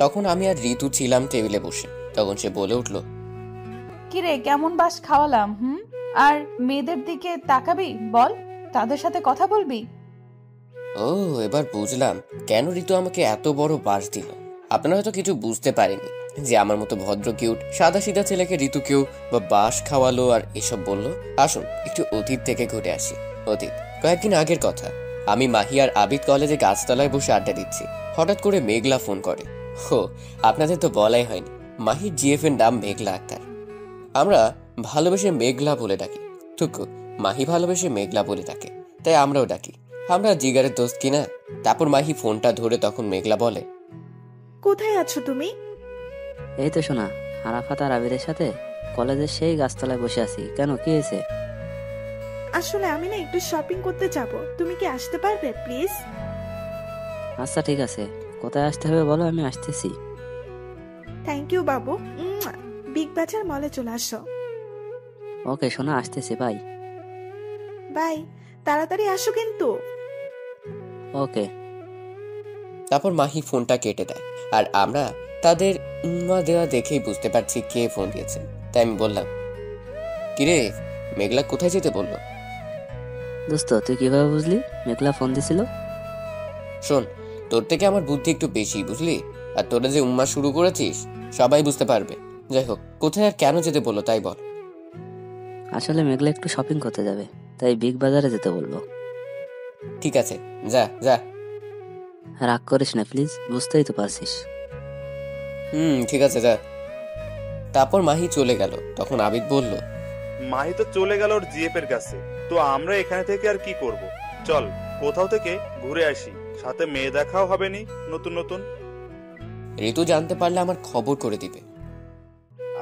তখন আমি আর ঋতু ছিলাম টেবিলে বসে। তখন সে বলে উঠল, কিরে, কেমন বাস খাওয়ালাম? আর মেয়েদের দিকে তাকাবি? বল, তাদের সাথে কথা বলবি? ও, এবার বুঝলাম কেন ঋতু আমাকে এত বড় বাস দিল। আপনারা হয়তো কিছু বুঝতে পারেনি যে আমার মতো ভদ্র কিউট সাদা সিধা ছেলেকে ঋতু কেউ বা বাস খাওয়ালো আর এসব বললো। আসুন একটু অতীত থেকে ঘুরে আসি। অতীত কয়েকদিন আগের কথা। আমি মাহি আর আবিদ কলেজে গাছতলায় বসে আড্ডা দিচ্ছি। হঠাৎ করে মেঘলা ফোন করে। হো, আপনাদের তো বলাই হয়নি, মাহির জিএফ এর নাম মেঘলা আক্তার। আমরা ভালোবেসে মেঘলা বলে ডাকি। টুকু মাহি ভালোবেসে মেঘলা বলে ডাকে, তাই আমরাও ডাকি। আমরা জিগারের দোস্ত কিনা। তারপর মাহি ফোনটা ধরে তখন মেঘলা বলে, কোথায় আছো তুমি? এই তো শোনা, আরাফাত আর আবিরের সাথে কলেজের সেই গাছতলায় বসে আছি। কেন, কি হয়েছে? আসলে আমি না একটু শপিং করতে যাব, তুমি কি আসতে পারবে প্লিজ? আচ্ছা ঠিক আছে, কোথায় আসতে হবে বলো, আমি আসতেছি। Thank you Babu. বিগ বাজার মলে চলে আসো। ওকে শোনা, আসতেছি, বাই। বাই, তাড়াতাড়ি আসো কিন্তু। ওকে। তারপর মাহি ফোনটা কেটে দেয় আর আমরা তাদের দেওয়া দেখেই বুঝতে পারছি কে ফোন দিয়েছে। তাই আমি বললাম, কিরে মেঘলা কোথায় যেতে বললো? দোস্ত তুই কিভাবে বুঝলি মেঘলা ফোন দিছিল? শোন, তোর থেকে আমার বুদ্ধি একটু বেশি, বুঝলি? আর তোরা যে উম্মা শুরু করেছিস সবাই বুঝতে পারবে। যাই হোক, কোথায় আর কেন যেতে বলো তাই বল। আসলে মেঘলা একটু শপিং করতে যাবে, তাই বিগ বাজারে যেতে বললো। ঠিক আছে, যা যা। রাগ করিস না প্লিজ, বুঝতেই তো পারছিস। ঠিক আছে, যা। তারপর মাহি চলে গেল। তখন আবিদ বলল, মাহি তো চলে গেল ওর জিএফ এর কাছে, তো আমরা এখানে থেকে আর কি করব? চল কোথাও থেকে ঘুরে আসি, সাথে মেয়ে দেখাও হবে নি নতুন নতুন। ঋতু জানতে পারলে আমার খবর করে দিবে।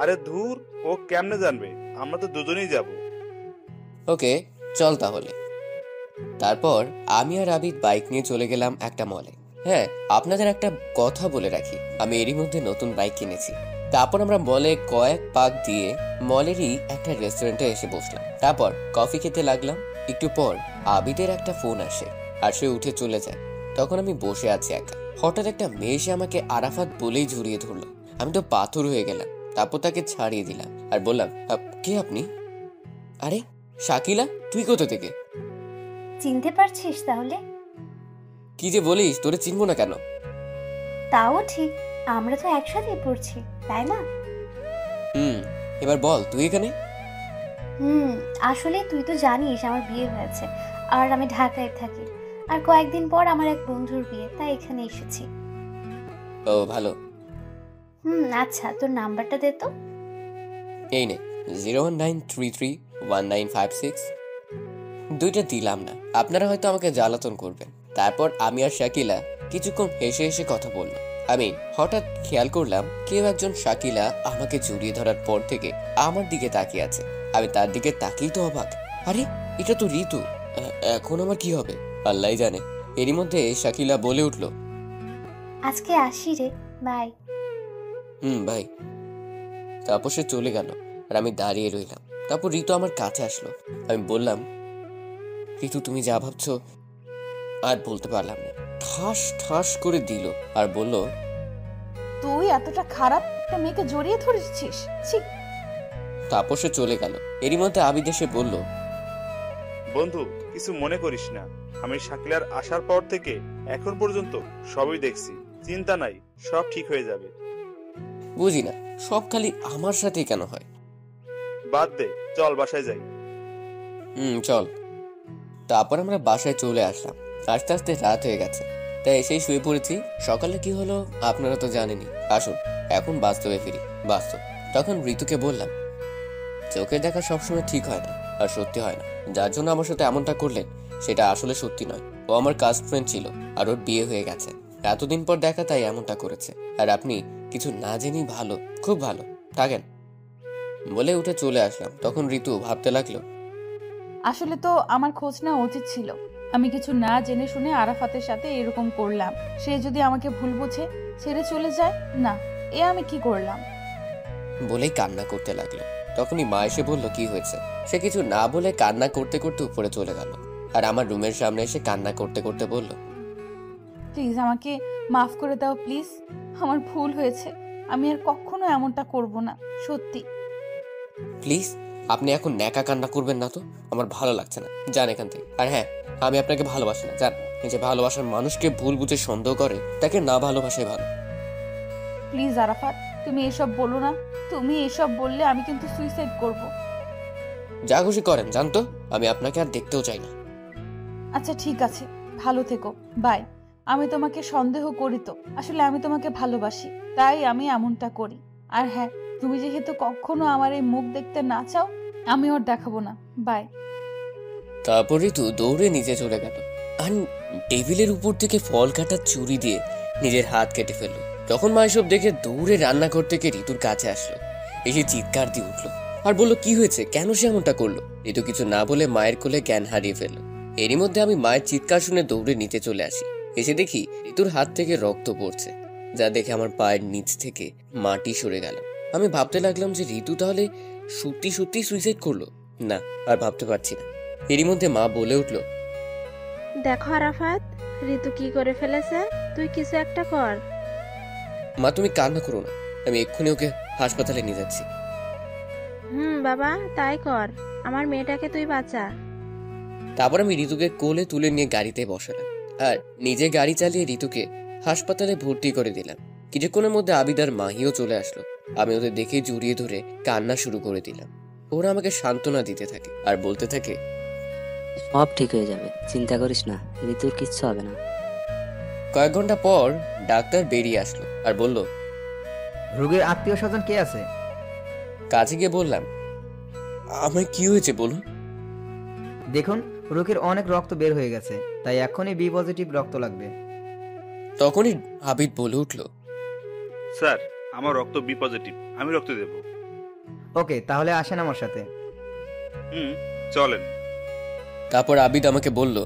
আরে ধুর, ও কেমনে জানবে? আমরা তো দুজনেই যাব। ওকে, চল তাহলে। তারপর আমি আর আবিদ বাইক নিয়ে চলে গেলাম একটা মলে। হ্যাঁ, আপনাদের একটা কথা বলে রাখি, আমি এরই মধ্যে নতুন বাইক কিনেছি। তারপর আমরা মলে কয়েক পাক দিয়ে মলেরই একটা রেস্টুরেন্টে এসে বসলাম। তারপর কফি খেতে লাগলাম। একটু পর আবিদের একটা ফোন আসে আর সে উঠে চলে যায়। তখন আমি বসে আছি একা। হঠাৎ একটা মেয়ে এসে আমাকে আরাফাত বলেই জড়িয়ে ধরলো। আমি তো পাথর হয়ে গেলাম। তারপর তাকে ছাড়িয়ে দিলাম আর বললাম, কে আপনি? আরে শাকিলা, তুই কোথা থেকে? চিনতে পারছিস তাহলে? কি যে বলিস, তোরে চিনবো না কেন? তাও ঠিক, আমরা তো একসাথেই পড়ছি, তাই না? এবার বল, তুই এখানে? আসলে তুই তো জানিস আমার বিয়ে হয়েছে আর আমি ঢাকায় থাকি, আর কয়েকদিন পর আমার এক বন্ধুর বিয়ে, তাই এখানে এসেছি। ও ভালো। আচ্ছা, তোর নাম্বারটা দে তো। এই নে, 019331956। দুইটা দিলাম না, আপনারা হয়তো আমাকে জ্বালাতন করবেন। তারপর আমি আর শাকিলা কিছুক্ষণ হেসে হেসে কথা বললাম। আমি হঠাৎ খেয়াল করলাম কেউ একজন শাকিলা আমাকে জড়িয়ে ধরার পর থেকে আমার দিকে তাকিয়ে আছে। আমি তার দিকে তাকিয়ে তো অবাক। আরে এটা তো ঋতু। এখন আমার কি হবে আল্লাহ জানে। এরই মধ্যে শাকিলা বলে উঠলো, আজকে আসি রে, বাই। ভাই। তারপর সে চলে গেল আর আমি দাঁড়িয়ে রইলাম। তারপর ঋতু আমার কাছে আসলো। আমি বললাম, ঋতু তুমি যা ভাবছো আর বলতে পারলাম না। ঠাস ঠাস করে দিল আর বলল, তুই এতটা খারাপ একটা মেয়েকে জড়িয়ে ধরেছিস? তারপর সে চলে গেল। এরই মধ্যে আবিদ এসে বলল, বন্ধু কিছু মনে করিস না, আমি শাকিলার আসার পর থেকে এখন পর্যন্ত সবই দেখছি, চিন্তা নাই, সব ঠিক হয়ে যাবে। বুঝি না সব খালি আমার সাথেই কেন হয়। বাদ দে, চল বাসায় যাই। চল। তারপর আমরা বাসায় চলে আসলাম। আস্তে আস্তে রাত হয়ে গেছে, তাই এসেই শুয়ে পড়েছি। সকালে কি হলো আপনারা তো জানেনই। আসুন এখন বাস্তবে ফিরি। বাস্তব। তখন ঋতুকে বললাম, চোখের দেখা সবসময় ঠিক হয় না আর সত্যি হয় না। যার জন্য আমার সাথে এমনটা করলেন সেটা আসলে সত্যি নয়। ও আমার কাস্ট ফ্রেন্ড ছিল আর ওর বিয়ে হয়ে গেছে। এতদিন পর দেখা, তাই এমনটা করেছে। আর আপনি কিছু না জেনেই ভালো, খুব ভালো থাকেন বলে উঠে চলে আসলাম। তখন ঋতু ভাবতে লাগলো, আসলে তো আমার খোঁজ নেওয়া উচিত ছিল। আমি কিছু না জেনে শুনে আরাফাতের সাথে এরকম করলাম। সে যদি আমাকে ভুল বুঝে ছেড়ে চলে যায়, না, এ আমি কি করলাম? বলেই কান্না করতে লাগলো। তখনই মা এসে বলল, কি হয়েছে? সে কিছু না বলে কান্না করতে করতে উপরে চলে গেল আর আমার রুমের সামনে এসে কান্না করতে করতে বলল, প্লিজ আমাকে মাফ করে দাও প্লিজ, আমার ভুল হয়েছে, আমি আর কখনো এমনটা করব না, সত্যি। প্লিজ আপনি এখন ন্যাকা কান্না করবেন না তো, আমার ভালো লাগছে না, যান এখান থেকে। আর হ্যাঁ, আমি আপনাকে ভালোবাসি না, যান। এই যে ভালোবাসার মানুষকে ভুল বুঝে সন্দেহ করে, তাকে না ভালোবাসাই ভালো। প্লিজ আরাফাত, তুমি এসব বলো না। তুমি এসব বললে আমি কিন্তু সুইসাইড করব। যা খুশি করেন, জানতো আমি আপনাকে আর দেখতেও চাই না। আচ্ছা ঠিক আছে, ভালো থেকো, বাই। আমি তোমাকে সন্দেহ করি তো, আসলে আমি তোমাকে ভালোবাসি, তাই আমি এমনটা করি। আর হ্যাঁ, তুমি যেহেতু কখনো আমার এই মুখ দেখতে না চাও, আমি ওর দেখাবো না, বাই। তারপর ঋতু দৌড়ে নিচে চলে গেল আর টেবিলের উপর থেকে ফল কাটার ছুরি দিয়ে নিজের হাত কেটে ফেললো। তখন মা এসব দেখে দৌড়ে রান্নাঘর থেকে ঋতুর কাছে আসলো, এসে চিৎকার দিয়ে উঠলো আর বললো, কি হয়েছে, কেন সে এমনটা করলো? ঋতু কিছু না বলে মায়ের কোলে জ্ঞান হারিয়ে ফেললো। এরই মধ্যে আমি মায়ের চিৎকার শুনে দৌড়ে নিচে চলে আসি। এসে দেখি ঋতুর হাত থেকে রক্ত পড়ছে, যা দেখে আমার পায়ের নিচ থেকে মাটি সরে গেল। আমি ভাবতে লাগলাম যে ঋতু তাহলে সত্যি সত্যি সুইসাইড করলো। না, আর ভাবতে পারছি না। এরই মধ্যে মা বলে উঠলো, দেখো আরাফাত, ঋতু কি করে ফেলেছে, তুই কিছু একটা কর। মা তুমি কান্না করো না, আমি এক্ষুনি ওকে হাসপাতালে নিয়ে যাচ্ছি। বাবা, তাই কর, আমার মেয়েটাকে তুই বাঁচা। তারপর আমি ঋতুকে কোলে তুলে নিয়ে গাড়িতে বসালাম আর নিজে গাড়ি চালিয়ে ঋতুকে হাসপাতালে ভর্তি করে দিলাম। কিছুক্ষণের মধ্যে আবিদ আর মাহিও চলে আসলো। আমি ওদের দেখে জড়িয়ে ধরে কান্না শুরু করে দিলাম। ওরা আমাকে সান্ত্বনা দিতে থাকে আর বলতে থাকে, সব ঠিক হয়ে যাবে, চিন্তা করিস না, ঋতুর কিচ্ছু হবে না। কয়েক ঘন্টা পর ডাক্তার বেরিয়ে আসলো আর বলল, রোগীর আত্মীয় স্বজন কে আছে? কাছে গিয়ে বললাম, আমার কি হয়েছে বলুন। দেখুন, রোগীর অনেক রক্ত বের হয়ে গেছে, তাই এখনই বি পজিটিভ রক্ত লাগবে। তখনই আবিদ বলে উঠল, স্যার, আমার রক্ত বি পজিটিভ, আমি রক্ত দেব। ওকে, তাহলে আসেন আমার সাথে। চলেন। তারপর আবিদ আমাকে বলল,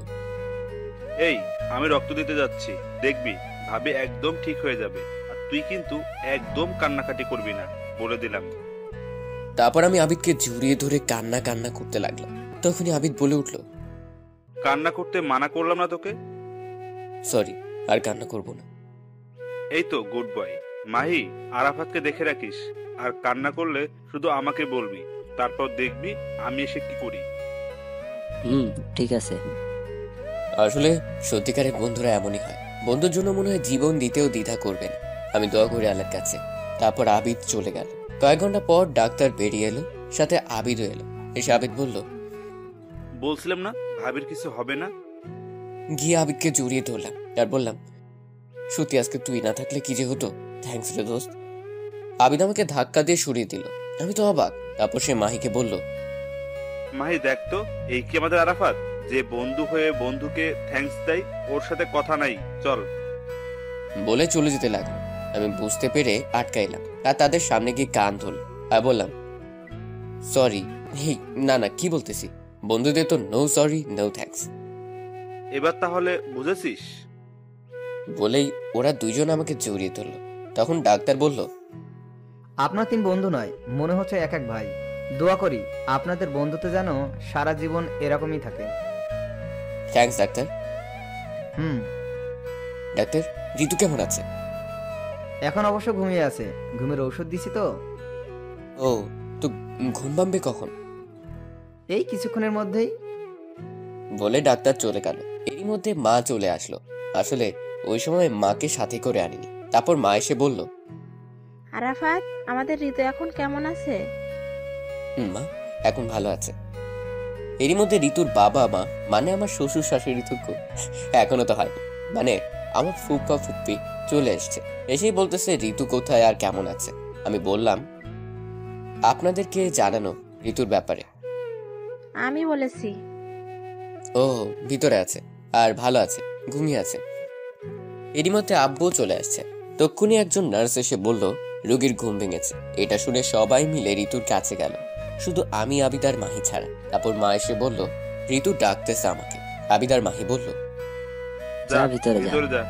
এই, আমি রক্ত দিতে যাচ্ছি, দেখবি ভাবি একদম ঠিক হয়ে যাবে। আর তুই কিন্তু একদম কান্নাকাটি করবি না, বলে দিলাম। তারপর আমি আবিদকে জড়িয়ে ধরে কান্না কান্না করতে লাগলাম। তখনই আবিদ বলে উঠল, কান্না করতে মানা করলাম না তোকে? সরি, আর কান্না করব না। এই তো গুড বয়। মাহি, আরাফাতকে দেখে রাখিস, আর কান্না করলে শুধু আমাকে বলবি, তারপর দেখবি আমি এসে কি করি। ঠিক আছে। আসলে সত্যিকারের বন্ধুরা এমনই হয়, বন্ধুর জন্য মনে হয় জীবন দিতেও দ্বিধা করবে না। আমি দোয়া করি আল্লাহর কাছে। তারপর আবিদ চলে গেল। কয়েক ঘন্টা পর ডাক্তার বেরিয়ে এলো, সাথে আবিদও এলো। এসে আবিদ বলল, বলছিলাম না ভাবির কিছু হবে না। গিয়ে আবিদকে জড়িয়ে ধরলাম আর বললাম, সত্যি আজকে তুই না থাকলে কি যে হতো। থ্যাঙ্কস রে দোস্ত। আবিদ আমাকে ধাক্কা দিয়ে সরিয়ে দিল। আমি তো অবাক। তারপর সে মাহিকে বলল, মাহি দেখ তো, এই কি আমাদের আরাফাত, যে বন্ধু হয়ে বন্ধুকে থ্যাঙ্কস দেয়? ওর সাথে কথা নাই, চল। বলে চলে যেতে লাগলো। আমি বুঝতে পেরে আটকাইলাম আর তাদের সামনে গিয়ে কান ধরল আর বললাম, সরি। না না, কি বলতেছি, বন্ধুদের তো নো সরি নো থ্যাঙ্কস। এবার তাহলে বুঝেছিস? বলেই ওরা দুইজন আমাকে জড়িয়ে ধরলো। তখন ডাক্তার বলল, আপনার 3 বন্ধু নয়, মনে হচ্ছে এক এক ভাই। দোয়া করি আপনাদের বন্ধুত্ব যেন সারা জীবন এরকমই থাকে। Thanks doctor. হুম। ডাক্তার, ঋতু কেমন আছে? এখন অবশ্য ঘুমিয়ে আছে, ঘুমের ঔষধ দিছি তো। ও, তো ঘুম ভাঙবে কখন? এই কিছুক্ষণের মধ্যেই। বলে ডাক্তার চলে গেল। এরই মধ্যে মা চলে আসলো। আসলে ওই সময় মাকে সাথে করে আনিনি। তারপর মা এসে বলল, আরাফাত, আমাদের ঋতু এখন কেমন আছে? মা এখন ভালো আছে। এরই মধ্যে ঋতুর বাবা মা, মানে আমার শ্বশুর শাশুড়ি ঋতু এখনো তো হয়নি, মানে আমার ফুপা ফুপ্পি চলে এসছে। এসেই বলতেছে ঋতু কোথায় আর কেমন আছে। আমি বললাম, আপনাদেরকে জানানো ঋতুর ব্যাপারে। আমি বলেছি। ও, ভিতরে আছে আর ভালো আছে, ঘুমিয়ে আছে। এরই মধ্যে আব্বু চলে আসছে। তক্ষুনি একজন নার্স এসে বলল, রোগীর ঘুম ভেঙেছে। এটা শুনে সবাই মিলে ঋতুর কাছে গেল, শুধু আমি, আবিদ আর মাহি ছাড়া। তারপর মা এসে বলল, ঋতু ডাকতেছে আমাকে। আবিদ আর মাহি বলল, যা ভিতরে যা।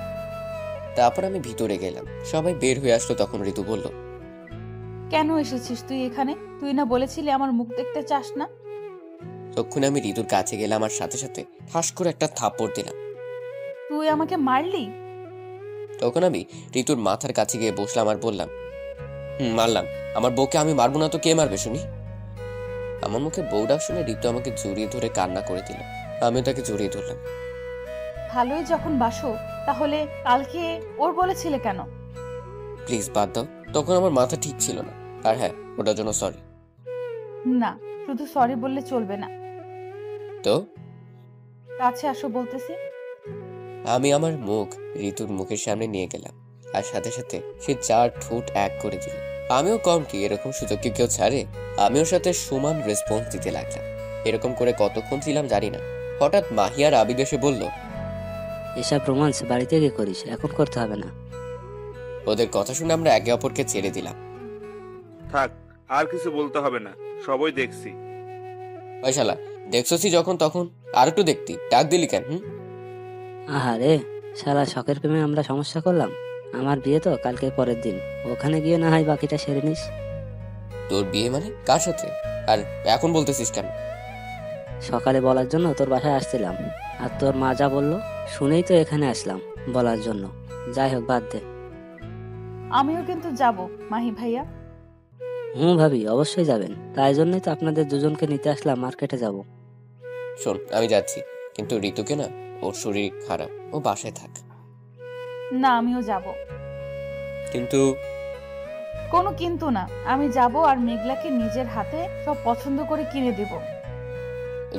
তারপর আমি ভিতরে গেলাম। সবাই বের হয়ে আসলো। তখন ঋতু বলল, কেন এসেছিস তুই এখানে? তুই না বলেছিলি আমার মুখ দেখতে চাস না? তখন আমি ঋতুর কাছে গেলাম আর সাথে সাথে ঠাস করে একটা থাপ্পড় দিলাম। তুই আমাকে মারলি? তখন আমি ঋতুর মাথার কাছে গিয়ে বসলাম আর বললাম, মারলাম। আমার বউকে আমি মারবো না তো কে মারবে শুনি? আমার মুখে বউ ডাক শুনে ঋতু আমাকে জড়িয়ে ধরে কান্না করে দিল। আমিও তাকে জড়িয়ে ধরলাম। ভালোই যখন বাসো, তাহলে কালকে ওর বলেছিলে কেন? প্লিজ বাদ দাও, তখন আমার মাথা ঠিক ছিল না। আর হ্যাঁ, ওটার জন্য সরি। না, শুধু সরি বললে চলবে না। তো কাছে আসো বলতেছি। আমি আমার মুখ ঋতুর মুখের সামনে নিয়ে গেলাম আর সাথে সাথে সে 4 ঠোঁট এক করে দিল। আমিও কম কি এরকম সুযোগ কি কেউ ছাড়ে? আমি ওর সাথে সমান রেসপন্স দিতে লাগলাম। এরকম করে কতক্ষণ ছিলাম জানি না। হঠাৎ মাহি আর আবিদ এসে বলল, এসব রোমান্স বাড়িতে গিয়ে করিস, এখন করতে হবে না। ওদের কথা শুনে আমরা একে অপরকে ছেড়ে দিলাম। থাক, আর কিছু বলতে হবে না, সবই দেখছি। ওই শালা, দেখছসি যখন তখন আর একটু দেখতি, ডাক দিলি কেন? আহারে, সারা শখের প্রেমে আমরা সমস্যা করলাম। আমার বিয়ে তো কালকে পরের দিন, ওখানে গিয়ে না হয় বাকিটা সেরে নিস। তোর বিয়ে মানে কার সাথে? আর এখন বলতেছিস কেন? সকালে বলার জন্য তোর বাসায় আসছিলাম, আর তোর মা যা বললো শুনেই তো এখানে আসলাম বলার জন্য। যাই হোক, বাদ দে। আমিও কিন্তু যাব মাহি ভাইয়া। ভাবি অবশ্যই যাবেন, তাই জন্যই তো আপনাদের দুজনকে নিতে আসলাম, মার্কেটে যাব। শোন, আমি যাচ্ছি। কিন্তু ঋতুকে না, ওর শরীর খারাপ, ও বাসায় থাক। না, আমিও যাব। কিন্তু কোনো কিন্তু না, আমি যাব আর মেঘলাকে নিজের হাতে সব পছন্দ করে কিনে দেব।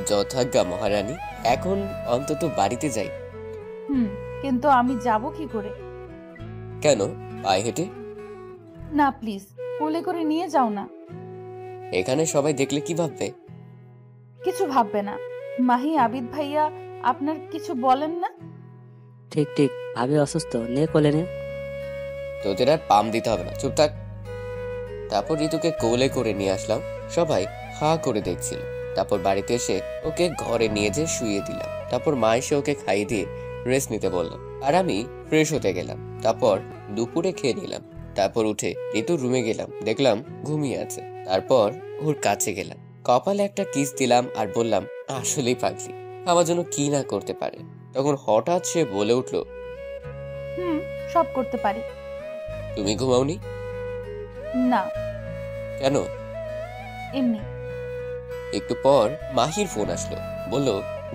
যথাজ্ঞা মহারানী, এখন অন্তত বাড়িতে যাই। কিন্তু আমি যাব কি করে? কেন, পায়ে হেঁটে? না প্লিজ, কোলে করে নিয়ে যাও না। এখানে সবাই দেখলে কি ভাববে? কিছু ভাববে না। মাহি, আবিদ ভাইয়া আপনার কিছু বলেন না? ঠিক ঠিক, ভাবি অসুস্থ, নে কোলে নে। তোদের আর পাম দিতে হবে না, চুপ থাক। তারপর ঋতুকে কোলে করে নিয়ে আসলাম। সবাই হা করে দেখছিল। তারপর বাড়িতে এসে ওকে ঘরে নিয়ে যেয়ে শুইয়ে দিলাম। তারপর মা এসে ওকে খাইয়ে দিয়ে রেস্ট নিতে বললো, আর আমি ফ্রেশ হতে গেলাম। তারপর দুপুরে খেয়ে নিলাম। তারপর উঠে ঋতুর রুমে গেলাম, দেখলাম ঘুমিয়ে আছে। তারপর ওর কাছে গেলাম, কপালে একটা কিস দিলাম আর বললাম, আসলেই পাগলি, আমার জন্য কি না করতে পারে। তখন হঠাৎ সে বলে উঠলো, সব করতে পারি। তুমি ঘুমাওনি? না। কেন? এমনি। একটু পর মাহির ফোন আসলো, বলল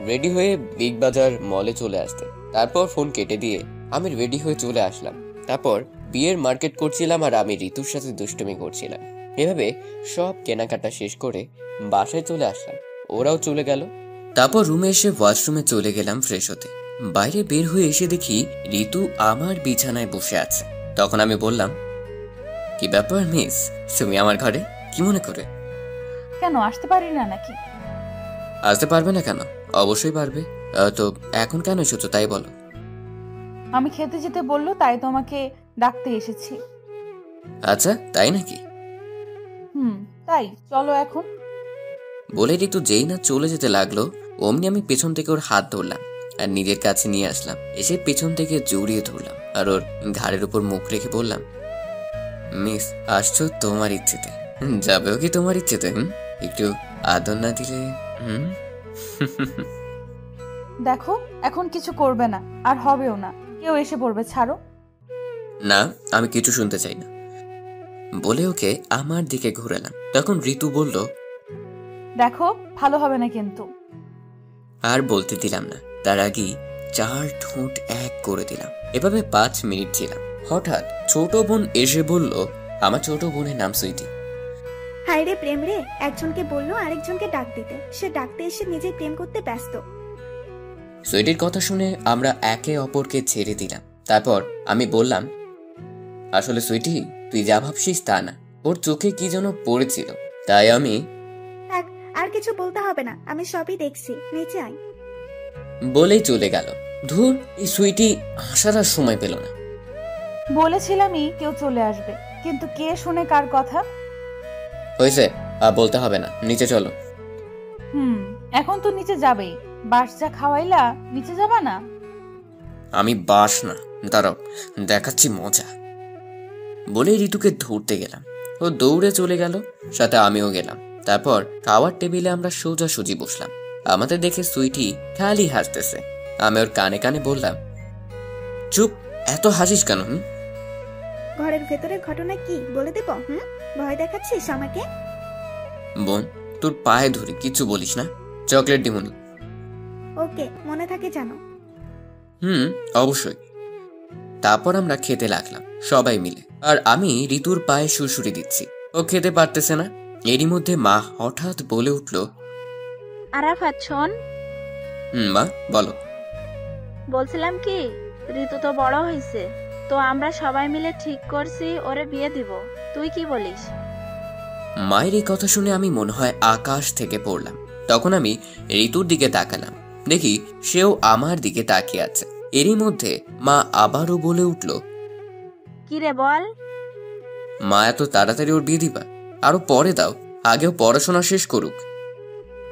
রেডি হয়ে বিগ বাজার মলে চলে আসতে। তারপর ফোন কেটে দিয়ে আমি রেডি হয়ে চলে আসলাম। তারপর বিয়ের মার্কেট করছিলাম আর আমি ঋতুর সাথে দুষ্টুমি করছিলাম। এভাবে সব কেনাকাটা শেষ করে বাসায় চলে আসলাম, ওরাও চলে গেল। তারপর রুমে এসে ওয়াশরুমে চলে গেলাম ফ্রেশ হতে। বাইরে বের হয়ে এসে দেখি ঋতু আমার বিছানায় বসে আছে। তখন আমি বললাম, কি ব্যাপার মিস, তুমি আমার ঘরে কি মনে করে? কেন, আসতে পারি না নাকি? আসতে পারবে না কেন? অবশ্যই পারবে। তো এখন কেন এসেছো তাই বলো। আমি খেতে যেতে বললো, তাই তোমাকে ডাকতে এসেছি। আচ্ছা, তাই নাকি? তাই চলো এখন। বলে ঋতু যেই না চলে যেতে লাগলো, অমনি আমি পেছন থেকে ওর হাত ধরলাম আর নিজের কাছে নিয়ে আসলাম। এসে পেছন থেকে জড়িয়ে ধরলাম আর ওর ঘাড়ের উপর মুখ রেখে বললাম, মিস, আসছো তোমার ইচ্ছেতে, যাবেও কি তোমার ইচ্ছেতে? একটু আদর না দিলে? দেখো, এখন কিছু করবে না, আর হবেও না। কেউ এসে পড়বে, ছাড়ো। না, আমি কিছু শুনতে চাই না বলে ওকে আমার দিকে ঘুরালাম। তখন ঋতু বলল, দেখো, ভালো হবে না কিন্তু। আর বলতে দিলাম না, তার আগেই 4 ঠোঁট এক করে দিলাম। এভাবে 5 মিনিট ছিলাম। হঠাৎ ছোট বোন এসে বলল, আমার ছোট বোনের নাম সুইটি। হায় রে প্রেম রে, একজনকে বললো আরেকজনকে ডাক দিতে, সে ডাকতে এসে নিজে প্রেম করতে ব্যস্ত। সুইটির কথা শুনে আমরা একে অপরকে ছেড়ে দিলাম। তারপর আমি বললাম, আসলে সুইটি, তুই যা ভাবছিস তা না, ওর চোখে কি যেন পড়েছিল, তাই আমি। আর কিছু বলতে হবে না, আমি সবই দেখছি, নিচে আয়। বলেই চলে গেল। ধুর, এই সুইটি আসার আর সময় পেল না। বলেছিলামই কেউ চলে আসবে, কিন্তু কে শুনে কার কথা। হয়েছে, আর বলতে হবে না, নিচে চলো। এখন তো নিচে যাবেই। বাস যা খাওয়াইলা, নিচে যাবা না? আমি বাস না, দাঁড়াও, দেখাচ্ছি মজা। বলে ঋতুকে ধরতে গেলাম। ও দৌড়ে চলে গেল, সাথে আমিও গেলাম। তারপর খাওয়ার টেবিলে আমরা সোজাসুজি বসলাম। আমাদের দেখে সুইটি খালি হাসতেছে। আমি ওর কানে কানে বললাম, চুপ, এত হাসিস কেন? ঘরের ভেতরের ঘটনা কি বলে দেব? ভয় দেখাচ্ছিস আমাকে? বোন, তোর পায়ে ধরে কিছু বলিস না, চকলেট দিমুনি। ওকে, মনে থাকে জানো। অবশ্যই। তারপর আমরা খেতে লাগলাম সবাই মিলে, আর আমি ঋতুর পায়ে সুরসুরি দিচ্ছি। ও খেতে পারতেছে না। এরই মধ্যে মা হঠাৎ বলে উঠল, আরাফাত শোন। মা বলো। বলছিলাম কি, ঋতু তো বড় হয়েছে, তো আমরা সবাই মিলে ঠিক করছি ওরে বিয়ে দিব। তুই কি বলিস? মায়ের এই কথা শুনে আমি মনে হয় আকাশ থেকে পড়লাম। তখন আমি ঋতুর দিকে তাকালাম, দেখি সেও আমার দিকে তাকিয়ে আছে। এরই মধ্যে মা আবারও বলে উঠল, কি রে বল? মা, এত তাড়াতাড়ি ওর বিয়ে দিবা? আরো পরে দাও, আগেও পড়াশোনা শেষ করুক।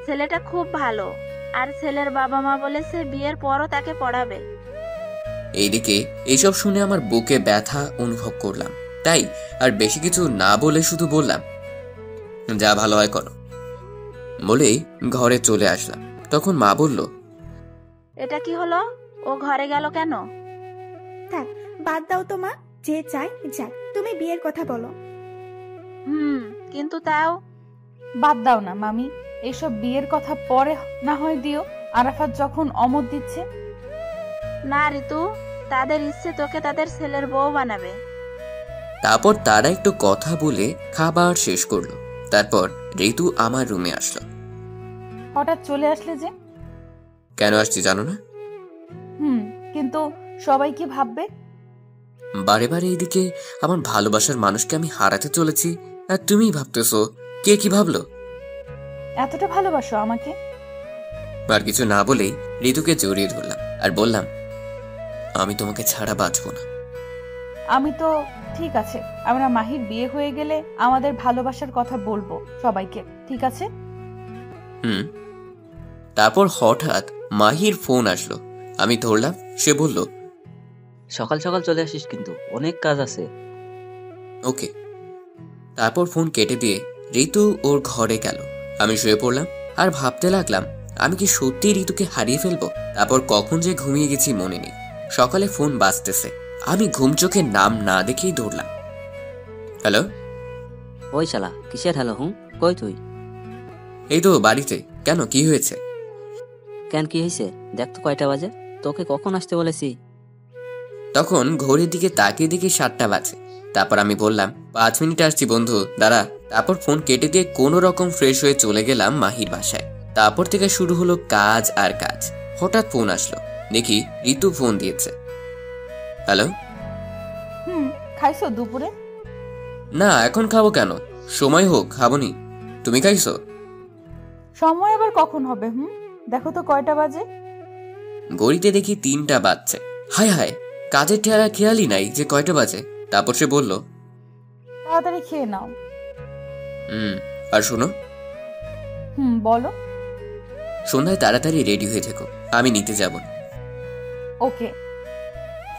ছেলেটা খুব ভালো, আর ছেলের বাবা মা বলেছে বিয়ের পরও তাকে পড়াবে। এইদিকে এইসব শুনে আমার বুকে ব্যথা অনুভব করলাম, তাই আর বেশি কিছু না বলে শুধু বললাম, যা ভালো হয় করো। বলেই ঘরে চলে আসলাম। তখন মা বলল, এটা কি হলো? ও ঘরে গেল কেন? থাক, বাদ দাও তো মা, যে চাই যাক, তুমি বিয়ের কথা বলো। কিন্তু তাও। বাদ দাও না মামি, এইসব বিয়ের কথা পরে না হয় দিও, আরাফাত যখন অমত দিচ্ছে? না ঋতু, তাদের ইচ্ছে তোকে তাদের ছেলের বউ বানাবে। তারপর তারা একটু কথা বলে খাবার শেষ করলো। তারপর ঋতু আমার রুমে আসলো। হঠাৎ চলে আসলে যে? কেন আসছি জানো না? কিন্তু সবাই কি ভাববে? বারে বারে এদিকে আমার ভালোবাসার মানুষকে আমি হারাতে চলেছি, আর তুমিই ভাবতেছো কে কি ভাবলো। এতটা ভালোবাসো আমাকে? আর কিছু না বলেই ঋতুকে জড়িয়ে ধরলাম আর বললাম, আমি তোমাকে ছাড়া বাঁচবো না। আমি তো ঠিক আছে, আমরা মাহির বিয়ে হয়ে গেলে আমাদের ভালোবাসার কথা বলবো সবাইকে, ঠিক আছে? তারপর হঠাৎ মাহির ফোন আসলো। আমি ধরলাম। সে বলল, সকাল সকাল চলে আসিস, কিন্তু অনেক কাজ আছে। ওকে। তারপর ফোন কেটে দিয়ে ঋতু ওর ঘরে গেল। আমি শুয়ে পড়লাম আর ভাবতে লাগলাম, আমি কি সত্যি ঋতুকে হারিয়ে ফেলবো? তারপর কখন যে ঘুমিয়ে গেছি মনে নেই। সকালে ফোন বাজতেছে। আমি ঘুম চোখে নাম না দেখেই ধরলাম। হ্যালো। ওই শালা কিসের হ্যালো? কই তুই? এই তো বাড়িতে। কেন, কি হয়েছে? কেন, কি হয়েছে? দেখ তো কয়টা বাজে, তোকে কখন আসতে বলেছি? তখন ঘড়ির দিকে তাকিয়ে দেখি 7টা বাজে। তারপর আমি বললাম, 5 মিনিট আসছি বন্ধু, দাঁড়া। তারপর ফোন কেটে দিয়ে কোনো রকম ফ্রেশ হয়ে চলে গেলাম মাহির বাসায়। তারপর থেকে শুরু হলো কাজ আর কাজ। হঠাৎ ফোন আসলো। দেখি ঋতু ফোন দিয়েছে। হ্যালো। খাইছো দুপুরে? না, এখন খাবো কেন? সময় হোক, খাবনি। তুমি খাইছো? সময় আবার কখন হবে? দেখো তো কয়টা বাজে। ঘড়িতে দেখি 3টা বাজছে। হায় হায়, কাজের ঠেলা খেয়ালই নাই যে কয়টা বাজে। তারপর সে বলল, তাড়াতাড়ি খেয়ে নাও। আর শোনো। বলো। সন্ধ্যায় তাড়াতাড়ি রেডি হয়ে থেকো, আমি নিতে যাব। ওকে।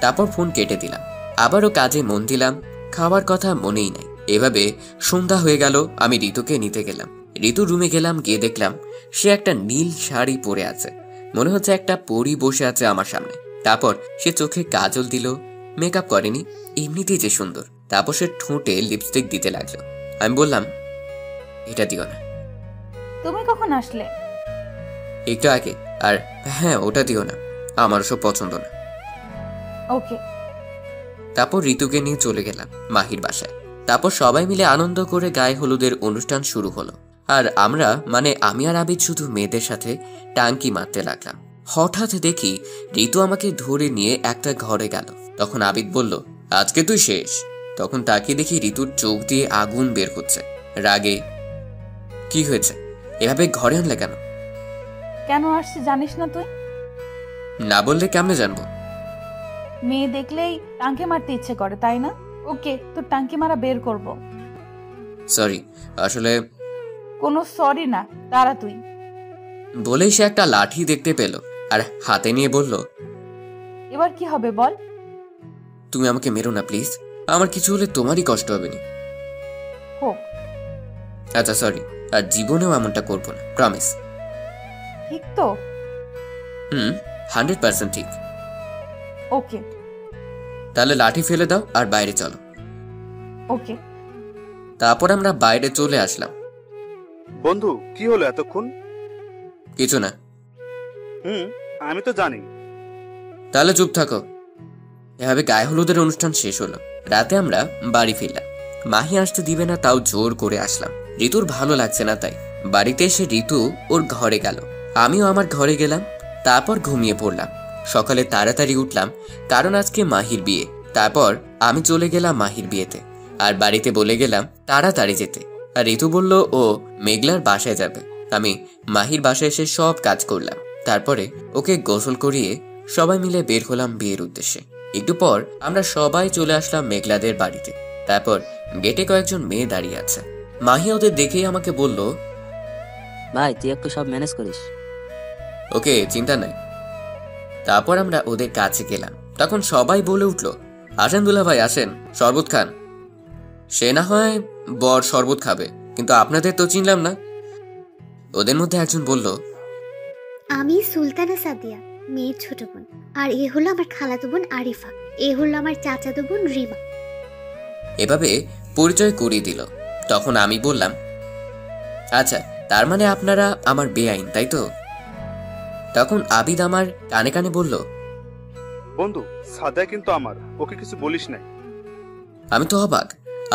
তারপর ফোন কেটে দিলাম। আবারও কাজে মন দিলাম। খাওয়ার কথা মনেই নাই। এভাবে সন্ধ্যা হয়ে গেল। আমি ঋতুকে নিতে গেলাম। ঋতুর রুমে গেলাম, গিয়ে দেখলাম সে একটা নীল শাড়ি পরে আছে। মনে হচ্ছে একটা পরী বসে আছে আমার সামনে। তারপর সে চোখে কাজল দিল। মেকআপ করেনি, এমনিতেই যে সুন্দর। তারপর সে ঠোঁটে লিপস্টিক দিতে লাগলো। আমি বললাম, এটা দিও না। তুমি কখন আসলে? একটু আগে। আর হ্যাঁ, ওটা দিও না, আমার সব পছন্দ না। ওকে। তারপর ঋতুকে নিয়ে চলে গেলাম মাহির বাসায়। তারপর সবাই মিলে আনন্দ করে গায়ে হলুদের অনুষ্ঠান শুরু হলো। আর আমরা, মানে আমি আর আবিদ, শুধু মেয়েদের সাথে টাঙ্কি মারতে লাগলাম। হঠাৎ দেখি ঋতু আমাকে ধরে নিয়ে একটা ঘরে গেল। তখন আবিদ বলল, আজকে তুই শেষ। তখন তাকিয়ে দেখি ঋতুর চোখ দিয়ে আগুন বের হচ্ছে রাগে। কি হয়েছে? এভাবে ঘরে আনলে কেন? কেন আসছি জানিস না তুই? না বললে কেমনে জানবো? মেয়ে দেখলেই টাঙ্কি মারতে ইচ্ছে করে, তাই না? ওকে, তোর টাঙ্কি মারা বের করব। সরি, আসলে। কোনো সরি না, দাঁড়া তুই। বলেই সে একটা লাঠি দেখতে পেল আর হাতে নিয়ে বলল, এবার কি হবে বল? তুমি আমাকে মেরো না প্লিজ। আমার কিছু হলে তোমারই কষ্ট হবে না। হোক। আচ্ছা সরি, আর জীবনেও এমনটা করবো না, প্রমিস। ঠিক তো? 100% ঠিক। ওকে। তাহলে লাঠি ফেলে দাও আর বাইরে চলো। ওকে। তারপর আমরা বাইরে চলে আসলাম। বন্ধু, কি হলো এতক্ষণ? কিছু না। আমি তো জানি। তাহলে চুপ থাকো। এভাবে গায়ে হলুদের অনুষ্ঠান শেষ হলো। রাতে আমরা বাড়ি ফিরলাম। মাহি আসতে দিবে না, তাও জোর করে আসলাম। ঋতুর ভালো লাগছে না, তাই বাড়িতে এসে ঋতু ওর ঘরে গেল, আমিও আমার ঘরে গেলাম। তারপর ঘুমিয়ে পড়লাম। সকালে তাড়াতাড়ি উঠলাম, কারণ আজকে মাহির বিয়ে। তারপর আমি চলে গেলাম মাহির বিয়েতে, আর বাড়িতে বলে গেলাম তাড়াতাড়ি যেতে। আর ঋতু বলল ও মেঘলার বাসায় যাবে। আমি মাহির বাসায় এসে সব কাজ করলাম। তারপরে ওকে গোসল করিয়ে সবাই মিলে বের হলাম বিয়ের উদ্দেশ্যে। একটু পর আমরা সবাই চলে আসলাম মেঘলাদের বাড়িতে। তারপর গেটে কয়েকজন মেয়ে দাঁড়িয়ে আছে। মাহি ওদের দেখেই আমাকে বলল, ভাই তুই একটু সব ম্যানেজ করিস। ওকে, চিন্তা নাই। তারপর আমরা ওদের কাছে গেলাম। তখন সবাই বলে উঠল, আসেন দুলা ভাই, আসেন, শরবত খান। সে না হয় বর শরবত খাবে, কিন্তু আপনাদের তো চিনলাম না। ওদের মধ্যে একজন বলল, আমি সুলতানা সাদিয়া, মেয়ের ছোট বোন। আর এ হলো আমার খালাতো বোন আরিফা। এ হলো আমার চাচাতো বোন রিমা। এভাবে পরিচয় করিয়ে দিল। তখন আমি বললাম, আচ্ছা, তার মানে আপনারা আমার বেআইন, তাই তো? তখন আবিদ আমার কানে কানে বলল, বন্ধু, সাদিয়া কিন্তু আমার, ওকে কিছু বলিস নাই। আমি তো অবাক।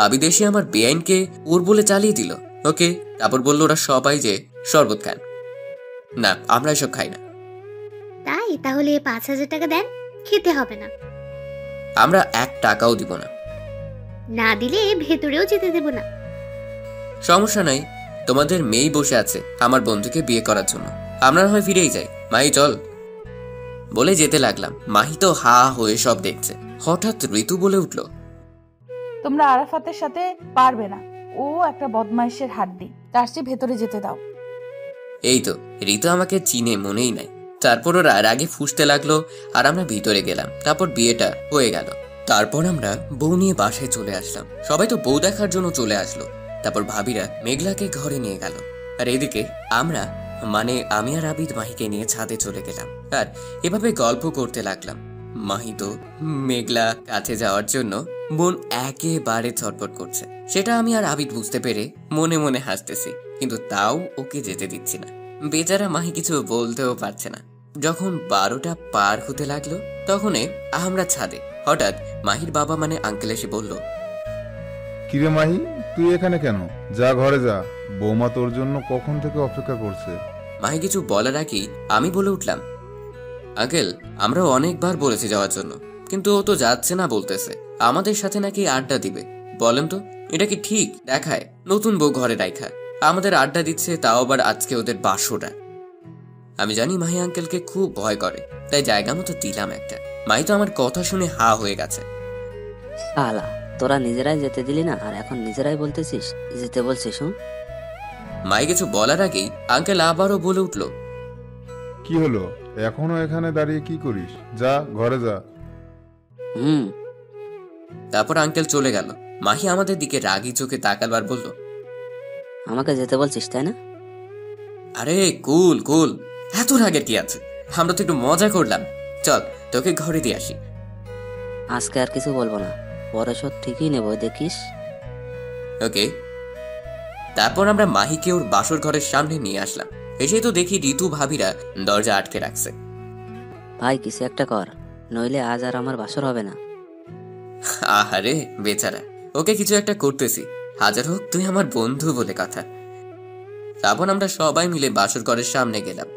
আবিদ এসে আমার বেআইনকে ওর বলে চালিয়ে দিল। ওকে, তারপর বলল ওরা সবাই যে শরবত খান। না, আমরা এসব খাই না। তাই তাহলে 5,000 টাকা দেন, খেতে হবে না। আমরা 1 টাকাও দিব না। না দিলে ভেতরেও যেতে দেব না। সমস্যা নাই, তোমাদের মেয়েই বসে আছে আমার বন্ধুকে বিয়ে করার জন্য, আমরা না হয় ফিরেই যাই। মাহি চল বলে যেতে লাগলাম। মাহি তো হা হয়ে সব দেখছে। হঠাৎ ঋতু বলে উঠল, তোমরা আরাফাতের সাথে পারবে না, ও একটা বদমাইশের হাড্ডি, তার চেয়ে ভেতরে যেতে দাও। এই তো, ঋতু আমাকে চিনে মনেই নাই। তারপর ওরা রাগে ফুঁসতে লাগলো আর আমরা ভিতরে গেলাম। তারপর বিয়েটা হয়ে গেল। তারপর আমরা বউ নিয়ে বাসায় চলে আসলাম। সবাই তো বউ দেখার জন্য চলে আসলো। তারপর ভাবিরা মেঘলাকে ঘরে নিয়ে গেল। আর এদিকে আমরা, মানে আমি আর আবিদ মাহিকে নিয়ে ছাদে চলে গেলাম। আর এভাবে গল্প করতে লাগলাম। মাহি তো মেঘলা কাছে যাওয়ার জন্য মন একেবারে ছটফট করছে। সেটা আমি আর আবিদ বুঝতে পেরে মনে মনে হাসতেছি, কিন্তু তাও ওকে যেতে দিচ্ছি না। বেচারা মাহি কিছু বলতেও পারছে না। যখন 12টা পার হতে লাগলো তখনই আমরা ছাদে। হঠাৎ মাহির বাবা মানে আঙ্কেল এসে বলল, কিরে মাহি, তুই এখানে কেন? যা ঘরে যা, বৌমা তোর জন্য কখন থেকে অপেক্ষা করছে। মাহি কিছু বলার আগেই আমি বলে উঠলাম, আঙ্কেল, আমরা অনেকবার বলেছি যাওয়ার জন্য, কিন্তু ও তো যাচ্ছে না, বলতেছে আমাদের সাথে নাকি আড্ডা দিবে। বলেন তো, এটা কি ঠিক দেখায়? নতুন বউ ঘরে রাইখা আমাদের আড্ডা দিচ্ছে, তাও আবার আজকে ওদের বাসরা। আমি জানি মাহি আঙ্কেলকে খুব ভয় করে, তাই জায়গা মতো দিলাম একটা। মাহি তো আমার কথা শুনে হা হয়ে গেছে। আলা, তোরা নিজেরাই যেতে দিলি না, আর এখন নিজেরাই বলতেছিস যেতে বলছিস। মাহি কিছু বলার আগেই আঙ্কেল আবারও বলে উঠল, কি হলো, এখনো এখানে দাঁড়িয়ে কি করিস? যা ঘরে যা। তারপর আঙ্কেল চলে গেল। মাহি আমাদের দিকে রাগি চোখে তাকালবার বলল, আমাকে যেতে বলছিস তাই না? আরে কুল কুল, এত রাগের কি আছে? আমরা তো একটু মজা করলাম। চল তোকে ঘরে দিয়ে আসি। আজকে আর কিছু বলবো না, পরে শোধ ঠিকই নেবো, দেখিস। ওকে। তারপর আমরা মাহিকে ওর বাসর ঘরের সামনে নিয়ে আসলাম। এসে তো দেখি ঋতু ভাবিরা দরজা আটকে রাখছে। ভাই কিছু একটা কর, নইলে আজ আর আমার বাসর হবে না। আহারে বেচারা, ওকে কিছু একটা করতেছি। হাজার হোক তুই আমার বন্ধু বলে কথা। তারপর আমরা সবাই মিলে বাসর ঘরের সামনে গেলাম।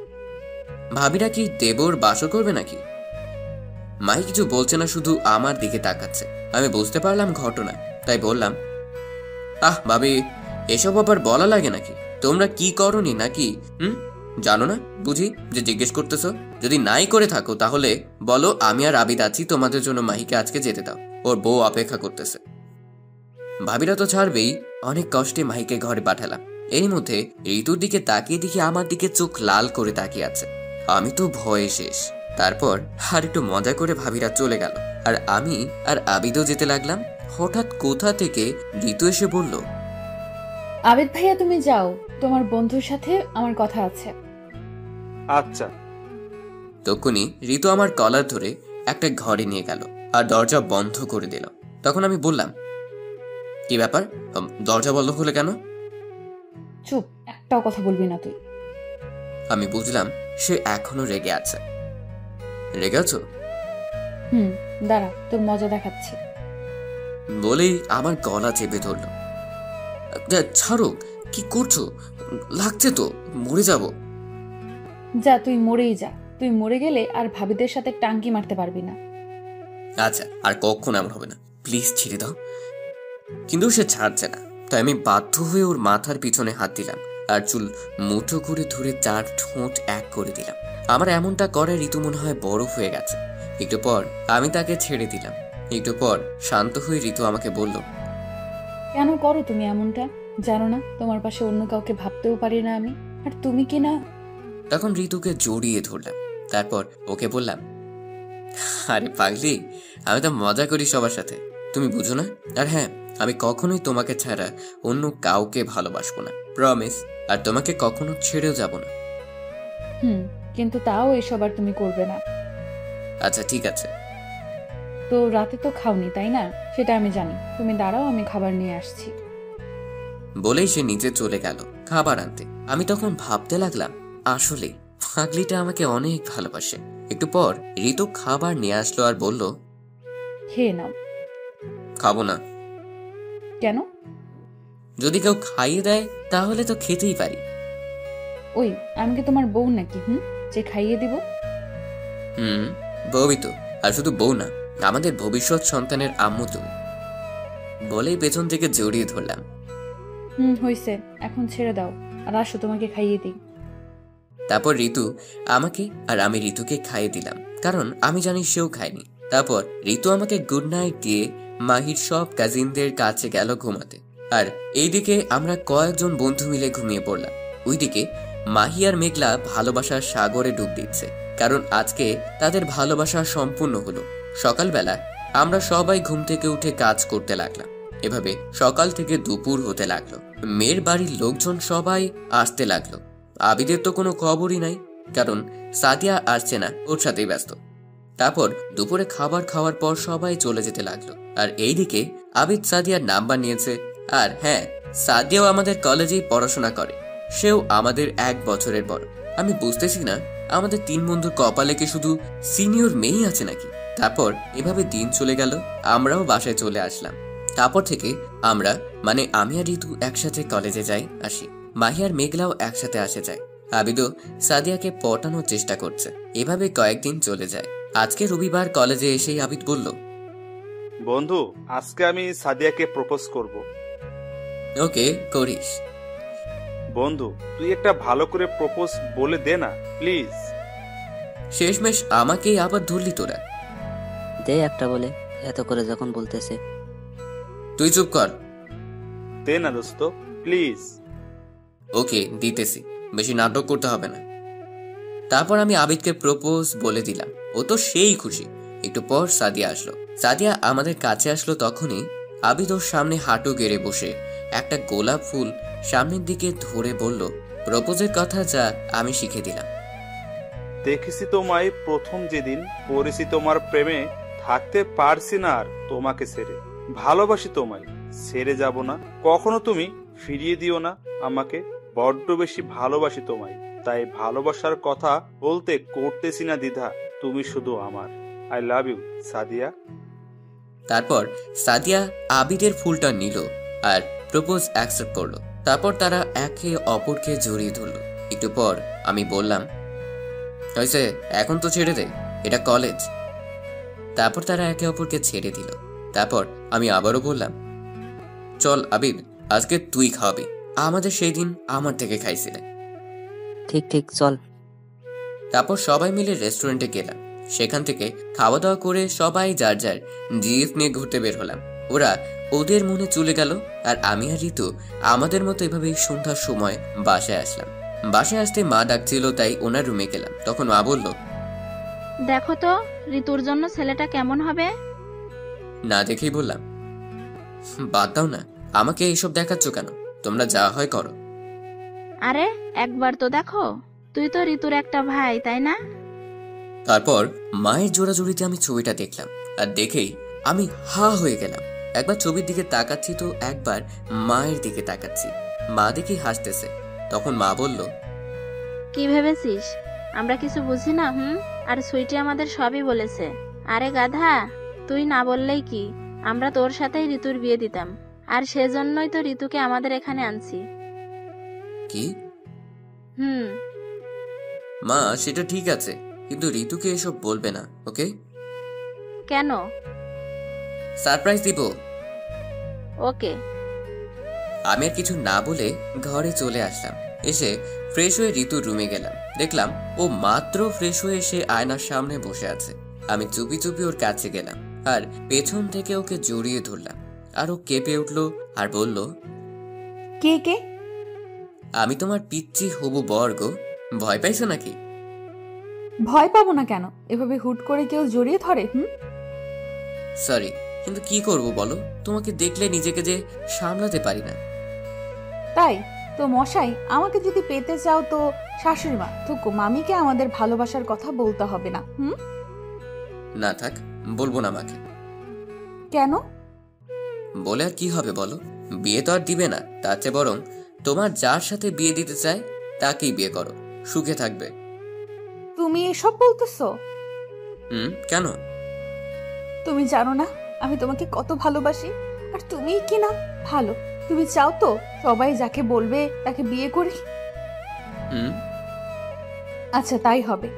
ভাবিরা কি দেবর বাসর করবে নাকি? মাহি কিছু বলছে না, শুধু আমার দিকে তাকাচ্ছে। আমি বুঝতে পারলাম ঘটনা, তাই বললাম, ভাবি, এসব আবার বলা লাগে নাকি? তোমরা কি করনি নাকি? জানো না বুঝি যে জিজ্ঞেস করতেছো? যদি নাই করে থাকো তাহলে বলো, আমি আর আবিদ আছি তোমাদের জন্য। মাহিকে আজকে যেতে দাও, ওর বউ অপেক্ষা করতেছে। ভাবিরা তো ছাড়বেই। অনেক কষ্টে মাহিকে ঘরে পাঠালাম। এর মধ্যে ঋতুর দিকে তাকিয়ে দেখি আমার দিকে চোখ লাল করে তাকিয়ে আছে। আমি তো ভয়ে শেষ। তারপর আর একটু মজা করে ভাবিরা চলে গেল, আর আমি আর আবিদও যেতে লাগলাম। হঠাৎ কোথা থেকে ঋতু এসে বলল, আবিদ ভাইয়া তুমি যাও, তোমার বন্ধুর সাথে আমার কথা আছে। আচ্ছা। তখনই ঋতু আমার কলার ধরে একটা ঘরে নিয়ে গেল আর দরজা বন্ধ করে দিল। তখন আমি বললাম, কি ব্যাপার, দরজা বন্ধ হলে কেন? চুপ, একটাও কথা বলবি না তুই। আমি বুঝলাম সে এখনো রেগে আছে। রেগে আছো? দাঁড়া, তোর মজা দেখাচ্ছি বলেই আমার গলা চেপে ধরলো। ছাড়ো, কি করছো? লাগছে তো, মরে যাব। যা, তুই মরেই যা। তুই মরে গেলে আর ভাবিদের সাথে টাঙ্কি মারতে পারবি না। আচ্ছা, আর কখন এমন হবে না, প্লিজ ছেড়ে দাও। কিন্তু সে ছাড়ছে না, তাই আমি বাধ্য হয়ে ওর মাথার পিছনে হাত দিলাম আর চুল মুঠো করে ধরে 4 ঠোঁট এক করে দিলাম। আমার এমনটা করার ঋতু মনে হয় বরফ হয়ে গেছে। একটু পর আমি তাকে ছেড়ে দিলাম। একটু পর শান্ত হয়ে ঋতু আমাকে বলল, কেন করো তুমি এমনটা? জানো না তোমার পাশে অন্য কাউকে ভাবতেও পারি না আমি, আর তুমি কি না? তখন ঋতুকে জড়িয়ে ধরলাম। তারপর ওকে বললাম, আরে পাগলি, আমি তো মজা করি সবার সাথে, তুমি বুঝো না? আর হ্যাঁ, আমি কখনোই তোমাকে ছাড়া অন্য কাউকে ভালোবাসবো না, প্রমিস। আর তোমাকে কখনো ছেড়েও যাব না। কিন্তু তাও এসব আর তুমি করবে না। আচ্ছা ঠিক আছে। তো রাতে তো খাওনি তাই না? সেটা আমি জানি। তুমি দাঁড়াও, আমি খাবার নিয়ে আসছি। বলেই সে নিচে চলে গেল খাবার আনতে। আমি তখন ভাবতে লাগলাম, আসলে পাগলিটা আমাকে অনেক ভালোবাসে। একটু পর ঋতু খাবার নিয়ে আসলো আর বলল, খেয়ে নাও। খাবো না। কেন? যদি কেউ খাইয়ে দেয় তাহলে তো খেতেই পারি। ওই, আমি কি তোমার বউ নাকি যে খাইয়ে দিব? বউই তো, আর শুধু বউ না, আমাদের ভবিষ্যৎ সন্তানের আম্মু তুমি। বলেই পেছন থেকে জড়িয়ে ধরলাম। হইছে, এখন ছেড়ে দাও আর আসো তোমাকে খাইয়ে দিই। তারপর ঋতু আমাকে আর আমি ঋতুকে খাইয়ে দিলাম, কারণ আমি জানি সেও খায়নি। তারপর ঋতু আমাকে গুড নাইট দিয়ে মাহির সব কাজিনদের কাছে গেল ঘুমাতে, আর এইদিকে আমরা কয়েকজন বন্ধু মিলে ঘুমিয়ে পড়লাম। ওইদিকে মাহি আর মেঘলা ভালোবাসার সাগরে ডুব দিচ্ছে, কারণ আজকে তাদের ভালোবাসা সম্পূর্ণ হলো। সকালবেলা আমরা সবাই ঘুম থেকে উঠে কাজ করতে লাগলাম। এভাবে সকাল থেকে দুপুর হতে লাগলো। মেয়ের বাড়ির লোকজন সবাই আসতে লাগলো। আবিদের তো কোনো খবরই নাই, কারণ সাদিয়া আসছে না, ওর সাথেই ব্যস্ত। তারপর দুপুরে খাবার খাওয়ার পর সবাই চলে যেতে লাগলো। আর এইদিকে আবিদ সাদিয়ার নাম্বার নিয়েছে। আর হ্যাঁ, সাদিয়াও আমাদের কলেজেই পড়াশোনা করে, সেও আমাদের 1 বছরের বড়। আমি বুঝতেছি না আমাদের 3 বন্ধুর কপালে কি শুধু সিনিয়র মেয়েই আছে নাকি। তারপর এভাবে দিন চলে গেল, আমরাও বাসায় চলে আসলাম। তারপর থেকে আমরা মানে আমি আর ঋতু একসাথে কলেজে যাই আসি। মাহি আর মেঘলাও একসাথে আসে যায়। আবিদও সাদিয়াকে পটানোর চেষ্টা করছে। এভাবে কয়েকদিন চলে যায়। আজকে রবিবার কলেজে এসেই আবিদ বলল, বন্ধু, আজকে আমি সাদিয়াকে প্রপোজ করব। ওকে, করিস। বন্ধু, তুই একটা ভালো করে প্রপোজ বলে দে না প্লিজ। শেষমেশ আমাকেই আবার ধরলি তোরা। দে একটা বলে, এত করে যখন বলতেছে। তুই চুপ কর। দে না দোস্ত, প্লিজ। ওকে, দিতেছি, বেশি নাটক করতে হবে না। তারপর আমি আবিদকে প্রপোজ বলে দিলাম। ও তো সেই খুশি। একটু পর সাদিয়া আসলো। সাদিয়া আমাদের কাছে আসলো তখনই আবিদ ওর সামনে হাঁটু গেড়ে বসে একটা গোলাপ ফুল সামনের দিকে ধরে বলল, প্রপোজের কথা যা আমি শিখে দিলাম। দেখেছি তোমায় প্রথম যেদিন পড়েছি তোমার প্রেমে, থাকতে পারছি না আর তোমাকে ছেড়ে। ভালোবাসি তোমায়, ছেড়ে যাব না কখনো, তুমি ফিরিয়ে দিও না আমাকে। বড্ড বেশি ভালোবাসি তোমায়, তাই ভালোবাসার কথা বলতে করতেছি না দ্বিধা। তুমি শুধু আমার। I love you Sadia. তারপর সাদিয়া আবিদের ফুলটা নিল আর প্রপোজ অ্যাকসেপ্ট করলো। তারপর তারা একে অপরকে জড়িয়ে ধরলো। একটু পর আমি বললাম, হয়েছে, এখন তো ছেড়ে দে, এটা কলেজ। তারপর তারা একে অপরকে ছেড়ে দিল। তারপর আমি আবারও বললাম, চল আবিদ, আজকে তুই খাওয়াবি, আমাদের সেই দিন আমার থেকে খাইছিলে। ঠিক ঠিক, চল। তারপর সবাই মিলে রেস্টুরেন্টে গেলাম। সেখান থেকে খাওয়া দাওয়া করে সবাই যার যার জিএফ নিয়ে ঘুরতে বের হলাম। ওরা ওদের মনে চলে গেল, আর আমি আর ঋতু আমাদের মতো এভাবেই সন্ধ্যার সময় বাসায় আসলাম। বাসায় আসতে মা ডাকছিল, তাই ওনার রুমে গেলাম। তখন মা বলল, দেখো তো ঋতুর জন্য ছেলেটা কেমন হবে। না দেখেই বললাম, বাদ দাও না, আমাকে এইসব দেখাচ্ছ কেন, তোমরা যা হয় করো। আরে একবার তো দেখো, তুই তো ঋতুর একটা ভাই, তাই না? তারপর মায়ের জোড়াজুড়িতে আমি ছবিটা দেখলাম, আর দেখেই আমি হা হয়ে গেলাম। একবার ছবির দিকে তাকাচ্ছি তো একবার মায়ের দিকে তাকাচ্ছি। মা দেখেই হাসতেছে। তখন মা বলল, কি ভেবেছিস আমরা কিছু বুঝি না? আর সুইটি আমাদের সবই বলেছে। আরে গাধা, তুই না বললেই কি, আমরা তোর সাথেই ঋতুর বিয়ে দিতাম, আর সেজন্যই তো ঋতুকে আমাদের এখানে আনছি। কি? মা, সেটা ঠিক আছে, কিন্তু ঋতুকে এসব বলবে না, ওকে? কেন? সারপ্রাইজ দিব। ওকে। আমি আর কিছু না বলে ঘরে চলে আসলাম। এসে ফ্রেশ হয়ে ঋতুর রুমে গেলাম। দেখলাম ও মাত্র ফ্রেশ হয়ে এসে আয়নার সামনে বসে আছে। আমি চুপি চুপি ওর কাছে গেলাম আর পেছন থেকে ওকে জড়িয়ে ধরলাম। আর ও কেঁপে উঠলো আর বলল, কে কে? আমি তোমার পিচ্চি হবু বর গো। ভয় পাইছো নাকি? ভয় পাবো না কেন, এভাবে হুট করে কেউ জড়িয়ে ধরে? সরি, কিন্তু কি করব বলো, তোমাকে দেখলে নিজেকে যে সামলাতে পারি না। তাই তো মশাই, আমাকে যদি পেতে চাও তো শাশুড়ি মা থুকু মামিকে আমাদের ভালোবাসার কথা বলতে হবে না। না থাক, বলবো না মাকে। কেন? বলে আর কি হবে বলো, বিয়ে তো আর দিবে না। তার চেয়ে বরং তোমার যার সাথে বিয়ে দিতে চায় তাকেই বিয়ে করো, সুখে থাকবে। তুমি এসব বলতেছো? কেন? তুমি জানো না আমি তোমাকে কত ভালোবাসি, আর তুমি কি না ভালো? তুমি চাও তো সবাই যাকে বলবে তাকে বিয়ে করি? আচ্ছা তাই হবে।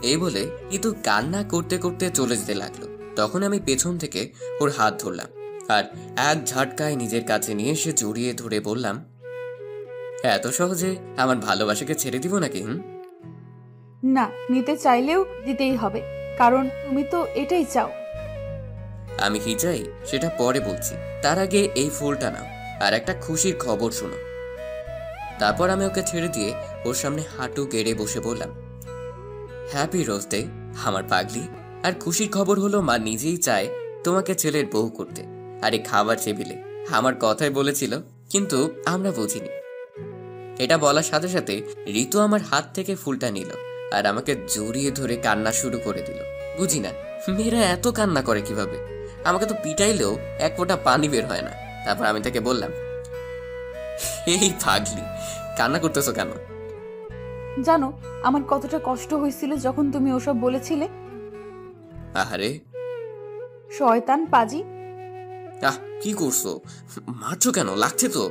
এই বলে ঋতু কান্না করতে করতে চলে যেতে লাগলো। তখন আমি পেছন থেকে ওর হাত ধরলাম আর এক ঝাটকায় নিজের কাছে নিয়ে এসে জড়িয়ে ধরে বললাম, এত সহজে আমার ভালোবাসাকে ছেড়ে দিব নাকি? না, নিতে চাইলেও দিতেই হবে, কারণ তুমি তো এটাই চাও। আমি কি চাই সেটা পরে বলছি, তার আগে এই ফুলটা নাও আর একটা খুশির খবর শোনো। তারপর আমি ওকে ছেড়ে দিয়ে ওর সামনে হাঁটু গেড়ে বসে বললাম, হ্যাপি রোজ ডে আমার পাগলি। আর খুশির খবর হলো মা নিজেই চায় তোমাকে ছেলের বউ করতে। আর এই খাবার টেবিলে আমার কথাই বলেছিল, কিন্তু আমরা বুঝিনি। এটা বলার সাথে সাথে ঋতু আমার হাত থেকে ফুলটা নিল আর আমাকে জড়িয়ে ধরে কান্না শুরু করে দিল। বুঝি না মেয়েরা এত কান্না করে কিভাবে, আমাকে তো পিটাইলেও এক ফোঁটা পানি বের হয় না। তারপর আমি তাকে বললাম, এই পাগলি কান্না করতেছো কেন? জানো আমার কতটা কষ্ট হয়েছিল যখন তুমি ওসব বলেছিলে? আহারে শয়তান পাজি। কি করছো? মারছো কেন? লাগছে তো।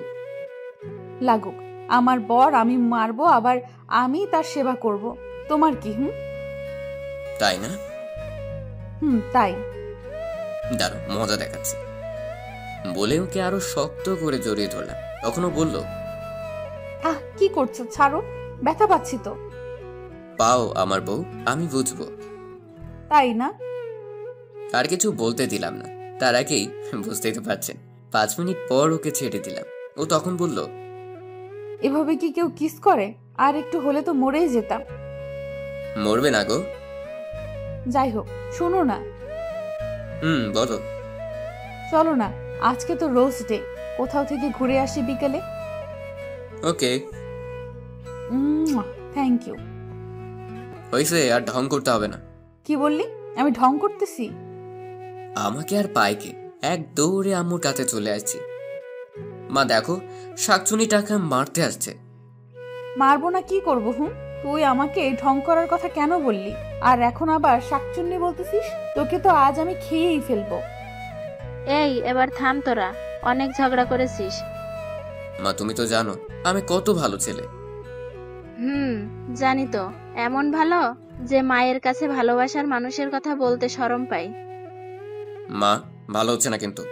লাগুক, আমার বর আমি মারবো, আবার আমি তার সেবা করব, তোমার কি? তাই না? তাই। দাঁড়ো মজা দেখাচ্ছি বলে ওকে আরো শক্ত করে জড়িয়ে ধরলাম। তখনও বলল, কি করছো? ছাড়ো, ব্যথা পাচ্ছি তো। পাও আমার বউ, আমি বুঝবো। তাই না? আর কিছু বলতে দিলাম না, তার আগেই বুঝতেই তো পারছেন 5 মিনিট পর ওকে ছেড়ে দিলাম। ও তখন বলল, এভাবে কি কেউ কিস করে? আর একটু হলে তো মরেই যেতাম। মরবে না গো। যাই হোক, শোনো না। বলো। চলো না, আজকে তো রোজ ডে, কোথাও থেকে ঘুরে আসি বিকেলে। ওকে। Thank you. হইছে, আর ঢং করতে হবে না। কি বললি? আমি ঢং করতেছি? আমাকে আর পাইকে এক দৌড়ে আম্মুর কাছে চলে আসছি। মা দেখো, শাকচুনি টাকা মারতে আসছে। মারবো না কি করবো? তুই আমাকে ঢং করার কথা কেন বললি? আর এখন আবার শাকচুন্নি বলতেছিস? তোকে তো আজ আমি খেয়েই ফেলবো। এই এবার থাম, তোরা অনেক ঝগড়া করেছিস। মা তুমি তো জানো আমি কত ভালো ছেলে। জানি তো, এমন ভালো যে মায়ের কাছে ভালোবাসার মানুষের কথা বলতে শরম পাই। মা ভালো হচ্ছে না কিন্তু।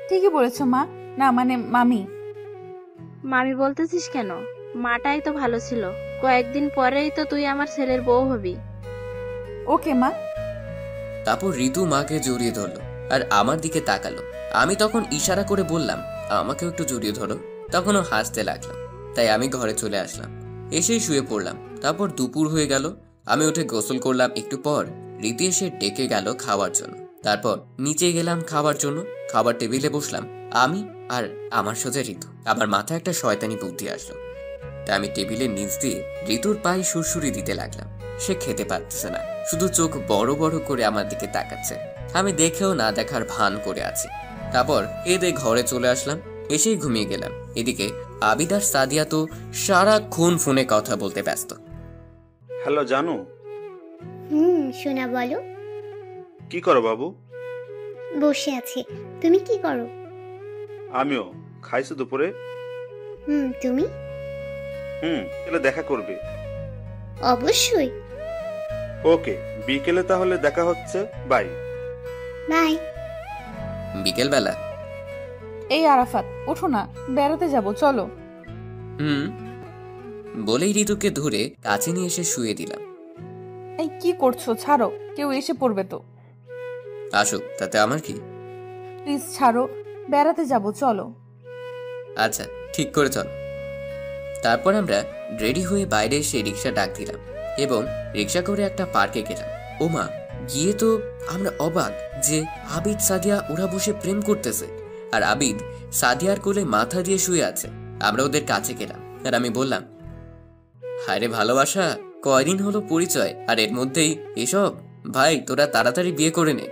ঠিকই বলেছো মা, না মানে মামি। মামি বলতেছিস কেন? মাটাই তো ভালো ছিল। কয়েকদিন পরেই তো তুই আমার ছেলের বউ হবি। ওকে মা। তারপর ঋতু মাকে জড়িয়ে ধরলো আর আমার দিকে তাকালো। আমি তখন ইশারা করে বললাম, আমাকেও একটু জড়িয়ে ধরো। তখন ও হাসতে লাগলো, তাই আমি ঘরে চলে আসলাম। এসেই শুয়ে পড়লাম। তারপর দুপুর হয়ে গেল, আমি উঠে গোসল করলাম। একটু পর রীতি এসে ডেকে গেল খাওয়ার জন্য। তারপর নিচে গেলাম খাবার জন্য। খাবার টেবিলে বসলাম আমি আর আমার সোজা ঋতু। আমার মাথায় একটা শয়তানি বুদ্ধি আসলো, তাই আমি টেবিলের নিচ দিয়ে ঋতুর পায়ে সুরসুরি দিতে লাগলাম। সে খেতে পারতেছে না, শুধু চোখ বড় বড় করে আমার দিকে তাকাচ্ছে। আমি দেখেও না দেখার ভান করে আছি। তারপর এদে ঘরে চলে আসলাম, এসেই ঘুমিয়ে গেলাম। এদিকে আবিদ আর সাদিয়া তো সারাক্ষণ ফোনে কথা বলতে ব্যস্ত। হ্যালো জানু। শোনা বলো। কি করো বাবু? বসে আছি। তুমি কি করো? আমিও। খাইছো দুপুরে? তুমি? তাহলে দেখা করবে? অবশ্যই। ওকে, বিকেলে তাহলে দেখা হচ্ছে। Bye bye. বিকেল বেলা? এই আরাফাত, ওঠো না, বেড়াতে যাব, চলো। বলেই ঋতুকে ধরে কাছে নিয়ে এসে শুয়ে দিলাম। এই কি করছো? ছাড়ো, কেউ এসে পড়বে তো। আসুক, তাতে আমার কি? প্লিজ ছাড়ো, বেড়াতে যাব, চলো। আচ্ছা ঠিক করে চল। তারপর আমরা রেডি হয়ে বাইরে এসে রিক্সা ডাক দিলাম এবং রিক্সা করে একটা পার্কে গেলাম। ওমা, গিয়ে তো আমরা অবাক যে আবিদ সাদিয়া ওরা বসে প্রেম করতেছে, আর আবিদ সাদিয়ার কোলে মাথা দিয়ে শুয়ে আছে। আমরা ওদের কাছে গেলাম আর আমি বললাম, হায়রে ভালোবাসা, কয়দিন হলো পরিচয় আর এর মধ্যেই এসব? ভাই তোরা তাড়াতাড়ি বিয়ে করে নে।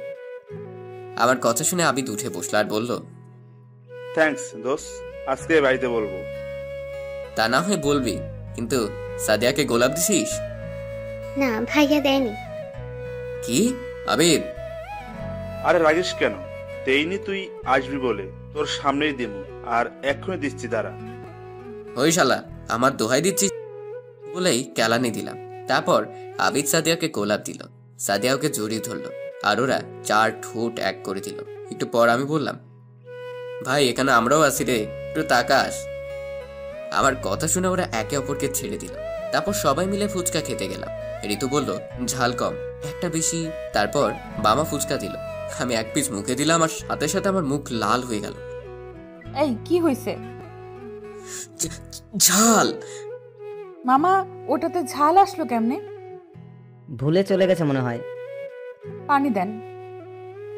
আমার কথা শুনে আবিদ উঠে বসলো আর বলল, থ্যাঙ্কস দোস্ত, আজকে বাড়িতে বলবো। তা না হয় বলবি, কিন্তু সাদিয়াকে গোলাপ দিছিস? না, ভাইয়া দেয়নি। কি আবিদ? আরে রাগিস কেন? দেইনি তুই আসবি বলে, তোর সামনেই দেবো, আর এক্ষুনি দিচ্ছি, দাঁড়া। ওই শালা, আমার দোহাই দিচ্ছিস বলেই কেলানি দিলাম। তারপর আবিদ সাদিয়াকে গোলাপ দিল, সাদিয়া ওকে জড়িয়ে ধরলো, আর ওরা 4 ঠোঁট এক করে দিল। একটু পর আমি বললাম, ভাই এখানে আমরাও আছি রে, একটু তাকাস। আমার কথা শুনে ওরা একে অপরকে ছেড়ে দিল। তারপর সবাই মিলে ফুচকা খেতে গেলাম। ঋতু বলল ঝাল কম, একটা বেশি। তারপর বামা ফুচকা দিল, আমি 1 পিস মুখে দিলাম, আর সাথে সাথে আমার মুখ লাল হয়ে গেল। এই কি হয়েছে? ঝাল। মামা, ওটাতে ঝাল আসলো কেমনে? ভুলে চলে গেছে মনে হয়। পানি দেন।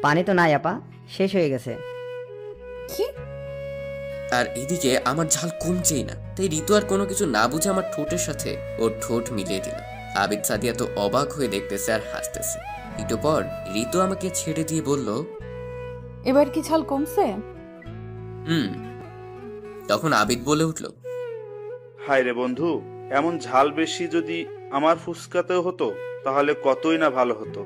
পানি তো নাই আপা, শেষ হয়ে গেছে। কি? আর এদিকে আমার ঝাল কমছেই না, তাই ঋতু আর কোনো কিছু না বুঝে আমার ঠোঁটের সাথে ওর ঠোঁট মিলিয়ে দিল। আবিদ সাদিয়া তো অবাক হয়ে দেখতেছে আর হাসতেছে। একটু পর ঋতু আমাকে ছেড়ে দিয়ে বলল, এবার কি ঝাল কমছে? তখন আবিদ বলে উঠল, হায় রে বন্ধু, এমন ঝাল বেশি যদি আমার ফুচকাতেও হতো তাহলে কতই না ভালো হতো।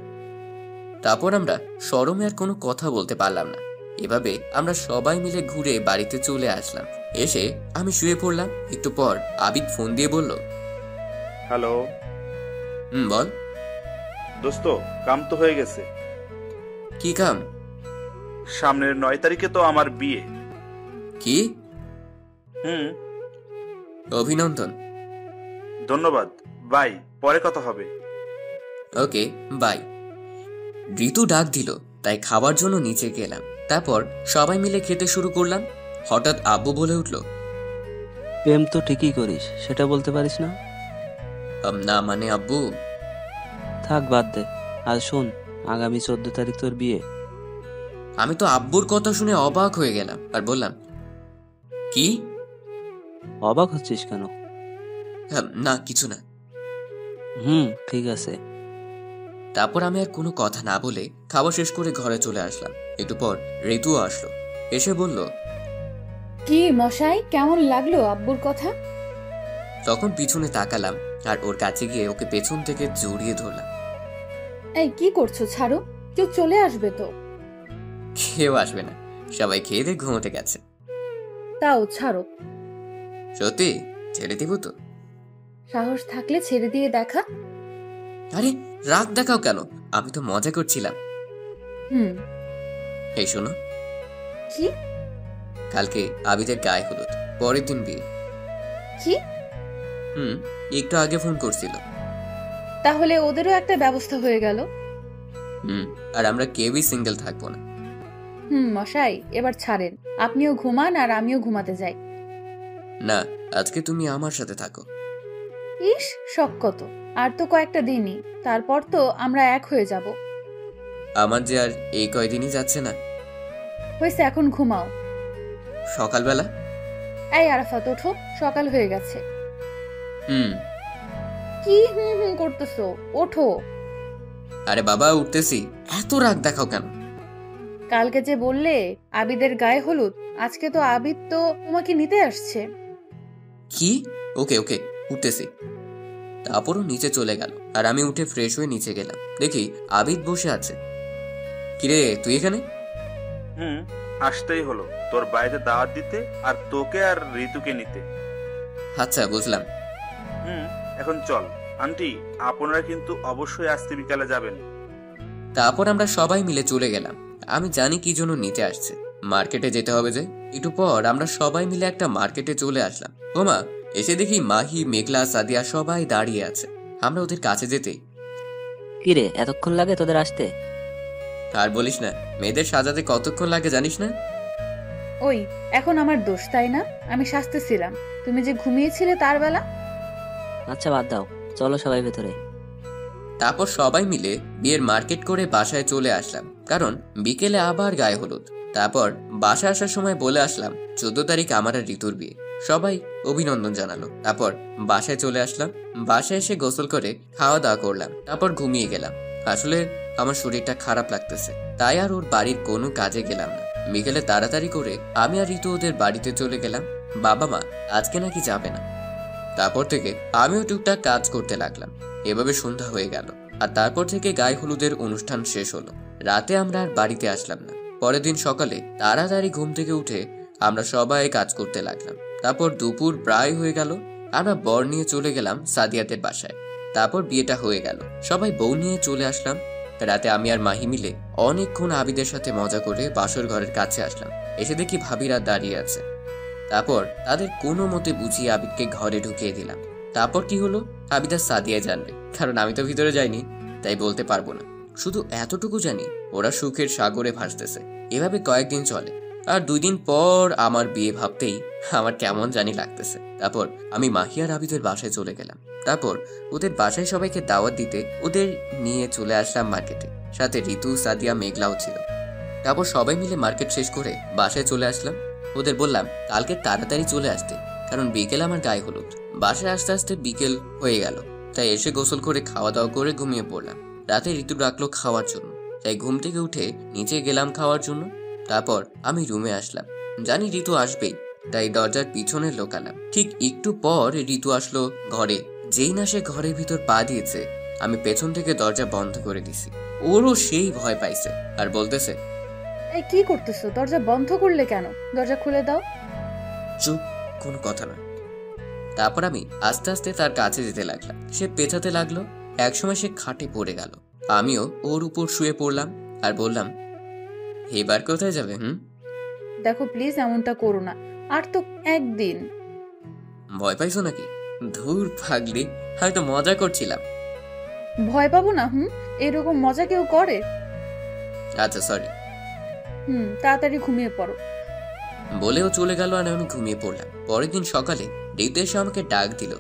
তারপর আমরা শরমে আর কোনো কথা বলতে পারলাম না। এভাবে আমরা সবাই মিলে ঘুরে বাড়িতে চলে আসলাম। এসে আমি শুয়ে পড়লাম। একটু পর আবিদ ফোন দিয়ে বলল, হ্যালো। বল। দোস্ত, কাম তো হয়ে গেছে। কি কাম? সামনের 9 তারিখে তো আমার বিয়ে। কি? অভিনন্দন। ধন্যবাদ, বাই, পরে কথা হবে। ওকে, বাই। ঋতু ডাক দিল, তাই খাবার জন্য নিচে গেলাম। তারপর সবাই মিলে খেতে শুরু করলাম। হঠাৎ আব্বু বলে উঠল, প্রেম তো ঠিকই করিস, সেটা বলতে পারিস না? না মানে আব্বু। থাক, বাদ দে। আর শোন, আগামী 14 তারিখ তোর বিয়ে। আমি তো আব্বুর কথা শুনে অবাক হয়ে গেলাম আর বললাম, কি? অবাক হচ্ছিস কেন? না কিছু না। ঠিক আছে। তারপর আমি আর কোনো কথা না বলে খাওয়া শেষ করে ঘরে চলে আসলাম। একটু পর ঋতুও আসলো, এসে বলল, কি মশাই, কেমন লাগলো আব্বুর কথা? তখন পিছনে তাকালাম আর ওর কাছে গিয়ে ওকে পেছন থেকে জড়িয়ে ধরলাম। এই কি করছো? ছাড়ো, কেউ চলে আসবে তো। কেউ আসবে না, সবাই খেয়ে দিয়ে ঘুমোতে গেছে। তাও ছাড়ো। সত্যি ছেড়ে দিব তো? সাহস থাকলে ছেড়ে দিয়ে দেখা। আরে রাগ দেখাও কেন, আমি তো মজা করছিলাম। এই শোনো। কি? কালকে আবিদের গায়ে হলুদ, পরের দিন বিয়ে। কি? একটু আগে ফোন করছিল। তাহলে ওদেরও একটা ব্যবস্থা হয়ে গেল। আর আমরা কেউই সিঙ্গেল থাকবো না। মশাই, এবার ছাড়েন, আপনিও ঘুমান আর আমিও ঘুমাতে যাই। না, আজকে তুমি আমার সাথে থাকো। ইস, শখ কত! আর তো কয়েকটা দিনই, তারপর তো আমরা এক হয়ে যাব। আমার যে আর এই কয়দিনই যাচ্ছে না। হয়েছে, এখন ঘুমাও। সকালবেলা? এই আরাফাত, ওঠো, সকাল হয়ে গেছে। কি করতেছো? ওঠো। আরে বাবা, উঠতেছি। এত রাগ দেখাও কেন? কালকে যে বললে আবিদের গায়ে হলুদ, আজকে তো আবিদ তো তোমাকে নিতে আসছে। কি? ওকে ওকে, উঠতেছি। তারপরও নিচে চলে গেল আর আমি উঠে ফ্রেশ হয়ে নিচে গেলাম। দেখি আবিদ বসে আছে। কিরে, তুই এখানে? আসতেই হলো, তোর বাইরে দাওয়াত দিতে আর তোকে আর ঋতুকে নিতে। আচ্ছা, বুঝলাম। এখন চল। আন্টি, আপনারা কিন্তু অবশ্যই আজকে বিকালে যাবেন। তারপর আমরা সবাই মিলে চলে গেলাম। আমি জানি কি জন্য নিতে আসছে, মার্কেটে যেতে হবে যে। একটু পর আমরা সবাই মিলে একটা মার্কেটে চলে আসলাম। ওমা, এসে দেখি মাহি, মেঘলা, সাদিয়া সবাই দাঁড়িয়ে আছে। আমরা ওদের কাছে যেতেই, কিরে এতক্ষণ লাগে তোদের আসতে? আর বলিস না, মেয়েদের সাজাতে কতক্ষণ লাগে জানিস না? ওই এখন আমার দোষ, তাই না? আমি সাজতেছিলাম, তুমি যে ঘুমিয়েছিলে তার বেলা। আচ্ছা বাদ দাও, চলো সবাই ভেতরে। তারপর সবাই মিলে বিয়ের মার্কেট করে বাসায় চলে আসলাম, কারণ বিকেলে আবার গায়ে হলুদ। তারপর বাসা আসার সময় বলে আসলাম 14 তারিখ আমার আর ঋতুর বিয়ে। সবাই অভিনন্দন জানালো। তারপর বাসায় চলে আসলাম। বাসায় এসে গোসল করে খাওয়া দাওয়া করলাম। তারপর ঘুমিয়ে গেলাম। আসলে আমার শরীরটা খারাপ লাগতেছে, তাই আর ওর বাড়ির কোনো কাজে গেলাম না। বিকেলে তাড়াতাড়ি করে আমি আর ঋতু ওদের বাড়িতে চলে গেলাম। বাবা মা আজকে নাকি যাবে না। তারপর থেকে আমিও টুকটাক কাজ করতে লাগলাম। এভাবে সন্ধ্যা হয়ে গেল, আর তারপর থেকে গায়ে হলুদের অনুষ্ঠান শেষ হলো। রাতে আমরা আর বাড়িতে আসলাম না। পরের দিন সকালে তাড়াতাড়ি ঘুম থেকে উঠে আমরা সবাই কাজ করতে লাগলাম। তারপর দুপুর প্রায় হয়ে গেল, আমরা বর নিয়ে চলে গেলাম সাদিয়াদের বাসায়। তারপর বিয়েটা হয়ে গেল, সবাই বউ নিয়ে চলে আসলাম। রাতে আমি আর মাহি মিলে অনেকক্ষণ আবিদের সাথে মজা করে বাসর ঘরের কাছে আসলাম। এসে দেখি ভাবিরা দাঁড়িয়ে আছে। তারপর তাদের কোনো মতে বুঝিয়ে আবিদকে ঘরে ঢুকিয়ে দিলাম। তারপর কি হলো আবিদা সাদিয়া জানবে, কারণ আমি তো ভিতরে যাইনি, তাই বলতে পারবো না। শুধু এতটুকু জানি ওরা সুখের সাগরে ভাসতেছে। এভাবে কয়েকদিন চলে, আর 2 দিন পর আমার বিয়ে ভাবতেই আমার কেমন জানি লাগতেছে। তারপর আমি মাহি আর আবিদের বাসায় চলে গেলাম। তারপর ওদের বাসায় সবাইকে দাওয়াত দিতে ওদের নিয়ে চলে আসলাম মার্কেটে। সাথে ঋতু, সাদিয়া, মেঘলাও ছিল। তারপর সবাই মিলে মার্কেট শেষ করে বাসায় চলে আসলাম। ওদের বললাম কালকে তাড়াতাড়ি চলে আসতে, কারণ বিকেল আমার গায়ে হলুদ। বাসায় আসতে আসতে বিকেল হয়ে গেল, তাই এসে গোসল করে খাওয়া দাওয়া করে ঘুমিয়ে পড়লাম। রাতে ঋতু ডাকলো খাওয়ার জন্য, তাই ঘুম থেকে উঠে নিচে গেলাম খাওয়ার জন্য। তারপর আমি রুমে আসলাম, জানি ঋতু আসবেই, তাই দরজার পিছনে লোকালাম। ঠিক একটু পর ঋতু আসলো ঘরে। যেই না সে ঘরের ভিতর পা দিয়েছে, আমি পেছন থেকে দরজা বন্ধ করে দিছি। ওরও সেই ভয় পাইছে আর বলতেছে, এই কি করতেছো? দরজা বন্ধ করলে কেন? দরজা খুলে দাও। চুপ, কোনো কথা নয়। তারপর আমি আস্তে আস্তে তার কাছে যেতে লাগলাম। সে পেঁচাতে লাগলো। একসময় সে খাটে পড়ে গেল। আমিও ওর উপর শুয়ে পড়লাম আর বললাম, এবার কোথায় যাবে? দেখো প্লিজ এমনটা করো না, আর তো একদিন। ভয় পাইছো নাকি? ধুর পাগলি, হয়তো মজা করছিলাম। ভয় পাবো না? এরকম মজা কেউ করে? আচ্ছা সরি। তাড়াতাড়ি ঘুমিয়ে পড়ো। বলেও চলে গেল আর আমি ঘুমিয়ে পড়লাম। পরের দিন সকালে ঋতু এসে আমাকে ডাক দিল।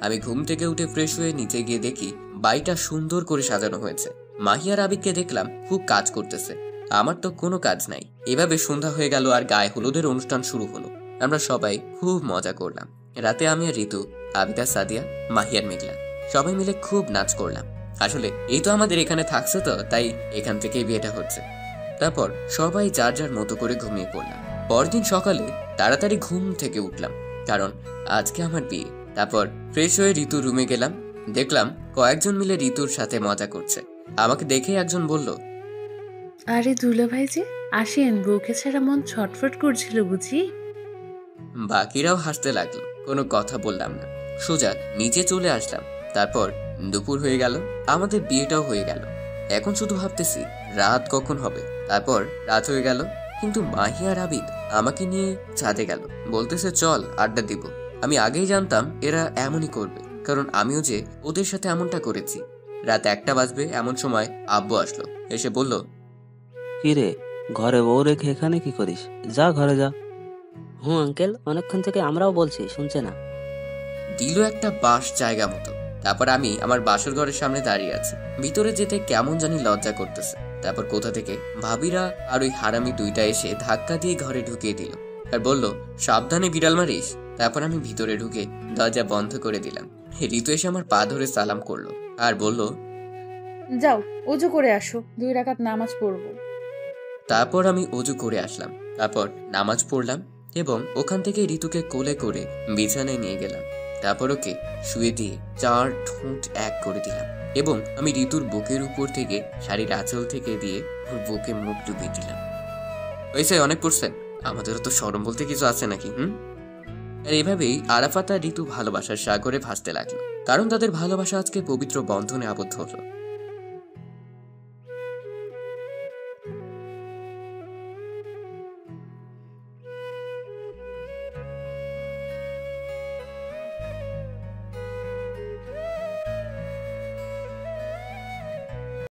আমি ঘুম থেকে উঠে ফ্রেশ হয়ে নিচে গিয়ে দেখি বাড়িটা সুন্দর করে সাজানো হয়েছে। মাহি আর আবিদকে দেখলাম খুব কাজ করতেছে। আমার তো কোনো কাজ নাই। এভাবে সন্ধ্যা হয়ে গেল আর গায়ে হলুদের অনুষ্ঠান শুরু হলো। আমরা সবাই খুব মজা করলাম। রাতে আমি আর ঋতু, আবিদা, সাদিয়া, মাহি আর মেঘলা সবাই মিলে খুব নাচ করলাম। আসলে এই তো আমাদের এখানে থাকছে, তো তাই এখান থেকেই বিয়েটা হচ্ছে। তারপর সবাই যার যার মতো করে ঘুমিয়ে পড়লাম। পরদিন সকালে তাড়াতাড়ি ঘুম থেকে উঠলাম, কারণ আজকে আমার বিয়ে। তারপর ফ্রেশ হয়ে ঋতুর রুমে গেলাম। দেখলাম কয়েকজন মিলে ঋতুর সাথে মজা করছে। আমাকে দেখে একজন বলল, আরে দুলা ভাই যে আসেন, বউকে ছাড়া মন ছটফট করছিল বুঝি। বাকিরাও হাসতে লাগলো। কোনো কথা বললাম না, সোজা নিচে চলে আসলাম। তারপর দুপুর হয়ে গেল, আমাদের বিয়েটাও হয়ে গেল। এখন শুধু ভাবতেছি রাত কখন হবে। তারপর রাত হয়ে গেল, কিন্তু মাহি আর আবিদ আমাকে নিয়ে ছাদে গেল। বলতেছে চল আড্ডা দিব। আমি আগেই জানতাম এরা এমনই করবে, কারণ আমিও যে ওদের সাথে এমনটা করেছি। রাত 1টা বাজবে এমন সময় আব্বু আসলো। এসে বলল, কি রে, ঘরে বউ রেখে এখানে কি করিস? যা ঘরে যা। আঙ্কেল, অনেকক্ষণ থেকে আমরাও বলছি, শুনছে না। দিল একটা বাস জায়গা মতো। তারপর আমি আমার বাসর ঘরের সামনে দাঁড়িয়ে আছি। ভিতরে যেতে কেমন জানি লজ্জা করতেছে। তারপর কোথা থেকে ভাবিরা আর ওই হারামি 2টা এসে ধাক্কা দিয়ে ঘরে ঢুকিয়ে দিল আর বলল, সাবধানে বিড়াল মারিস। তারপর আমি ভিতরে ঢুকে দরজা বন্ধ করে দিলাম। ঋতু এসে আমার পা ধরে সালাম করলো আর বলল, যাও ওযু করে আসো, 2 রাকাত নামাজ পড়বো। তারপর আমি অজু করে আসলাম। তারপর নামাজ পড়লাম এবং ওখান থেকে ঋতুকে কোলে করে বিছানায় নিয়ে গেলাম। তারপর ওকে শুয়ে দিয়ে 4 ঠোঁট এক করে দিলাম এবং আমি ঋতুর বুকের উপর থেকে শাড়ির আঁচল থেকে দিয়ে ওর বুকে মুখ ডুবিয়ে দিলাম। ওইসে অনেক করছেন, আমাদেরও তো শরম বলতে কিছু আছে নাকি? আর এভাবেই আরাফাত আর ঋতু ভালোবাসার সাগরে ভাসতে লাগলো, কারণ তাদের ভালোবাসা আজকে পবিত্র বন্ধনে আবদ্ধ হলো।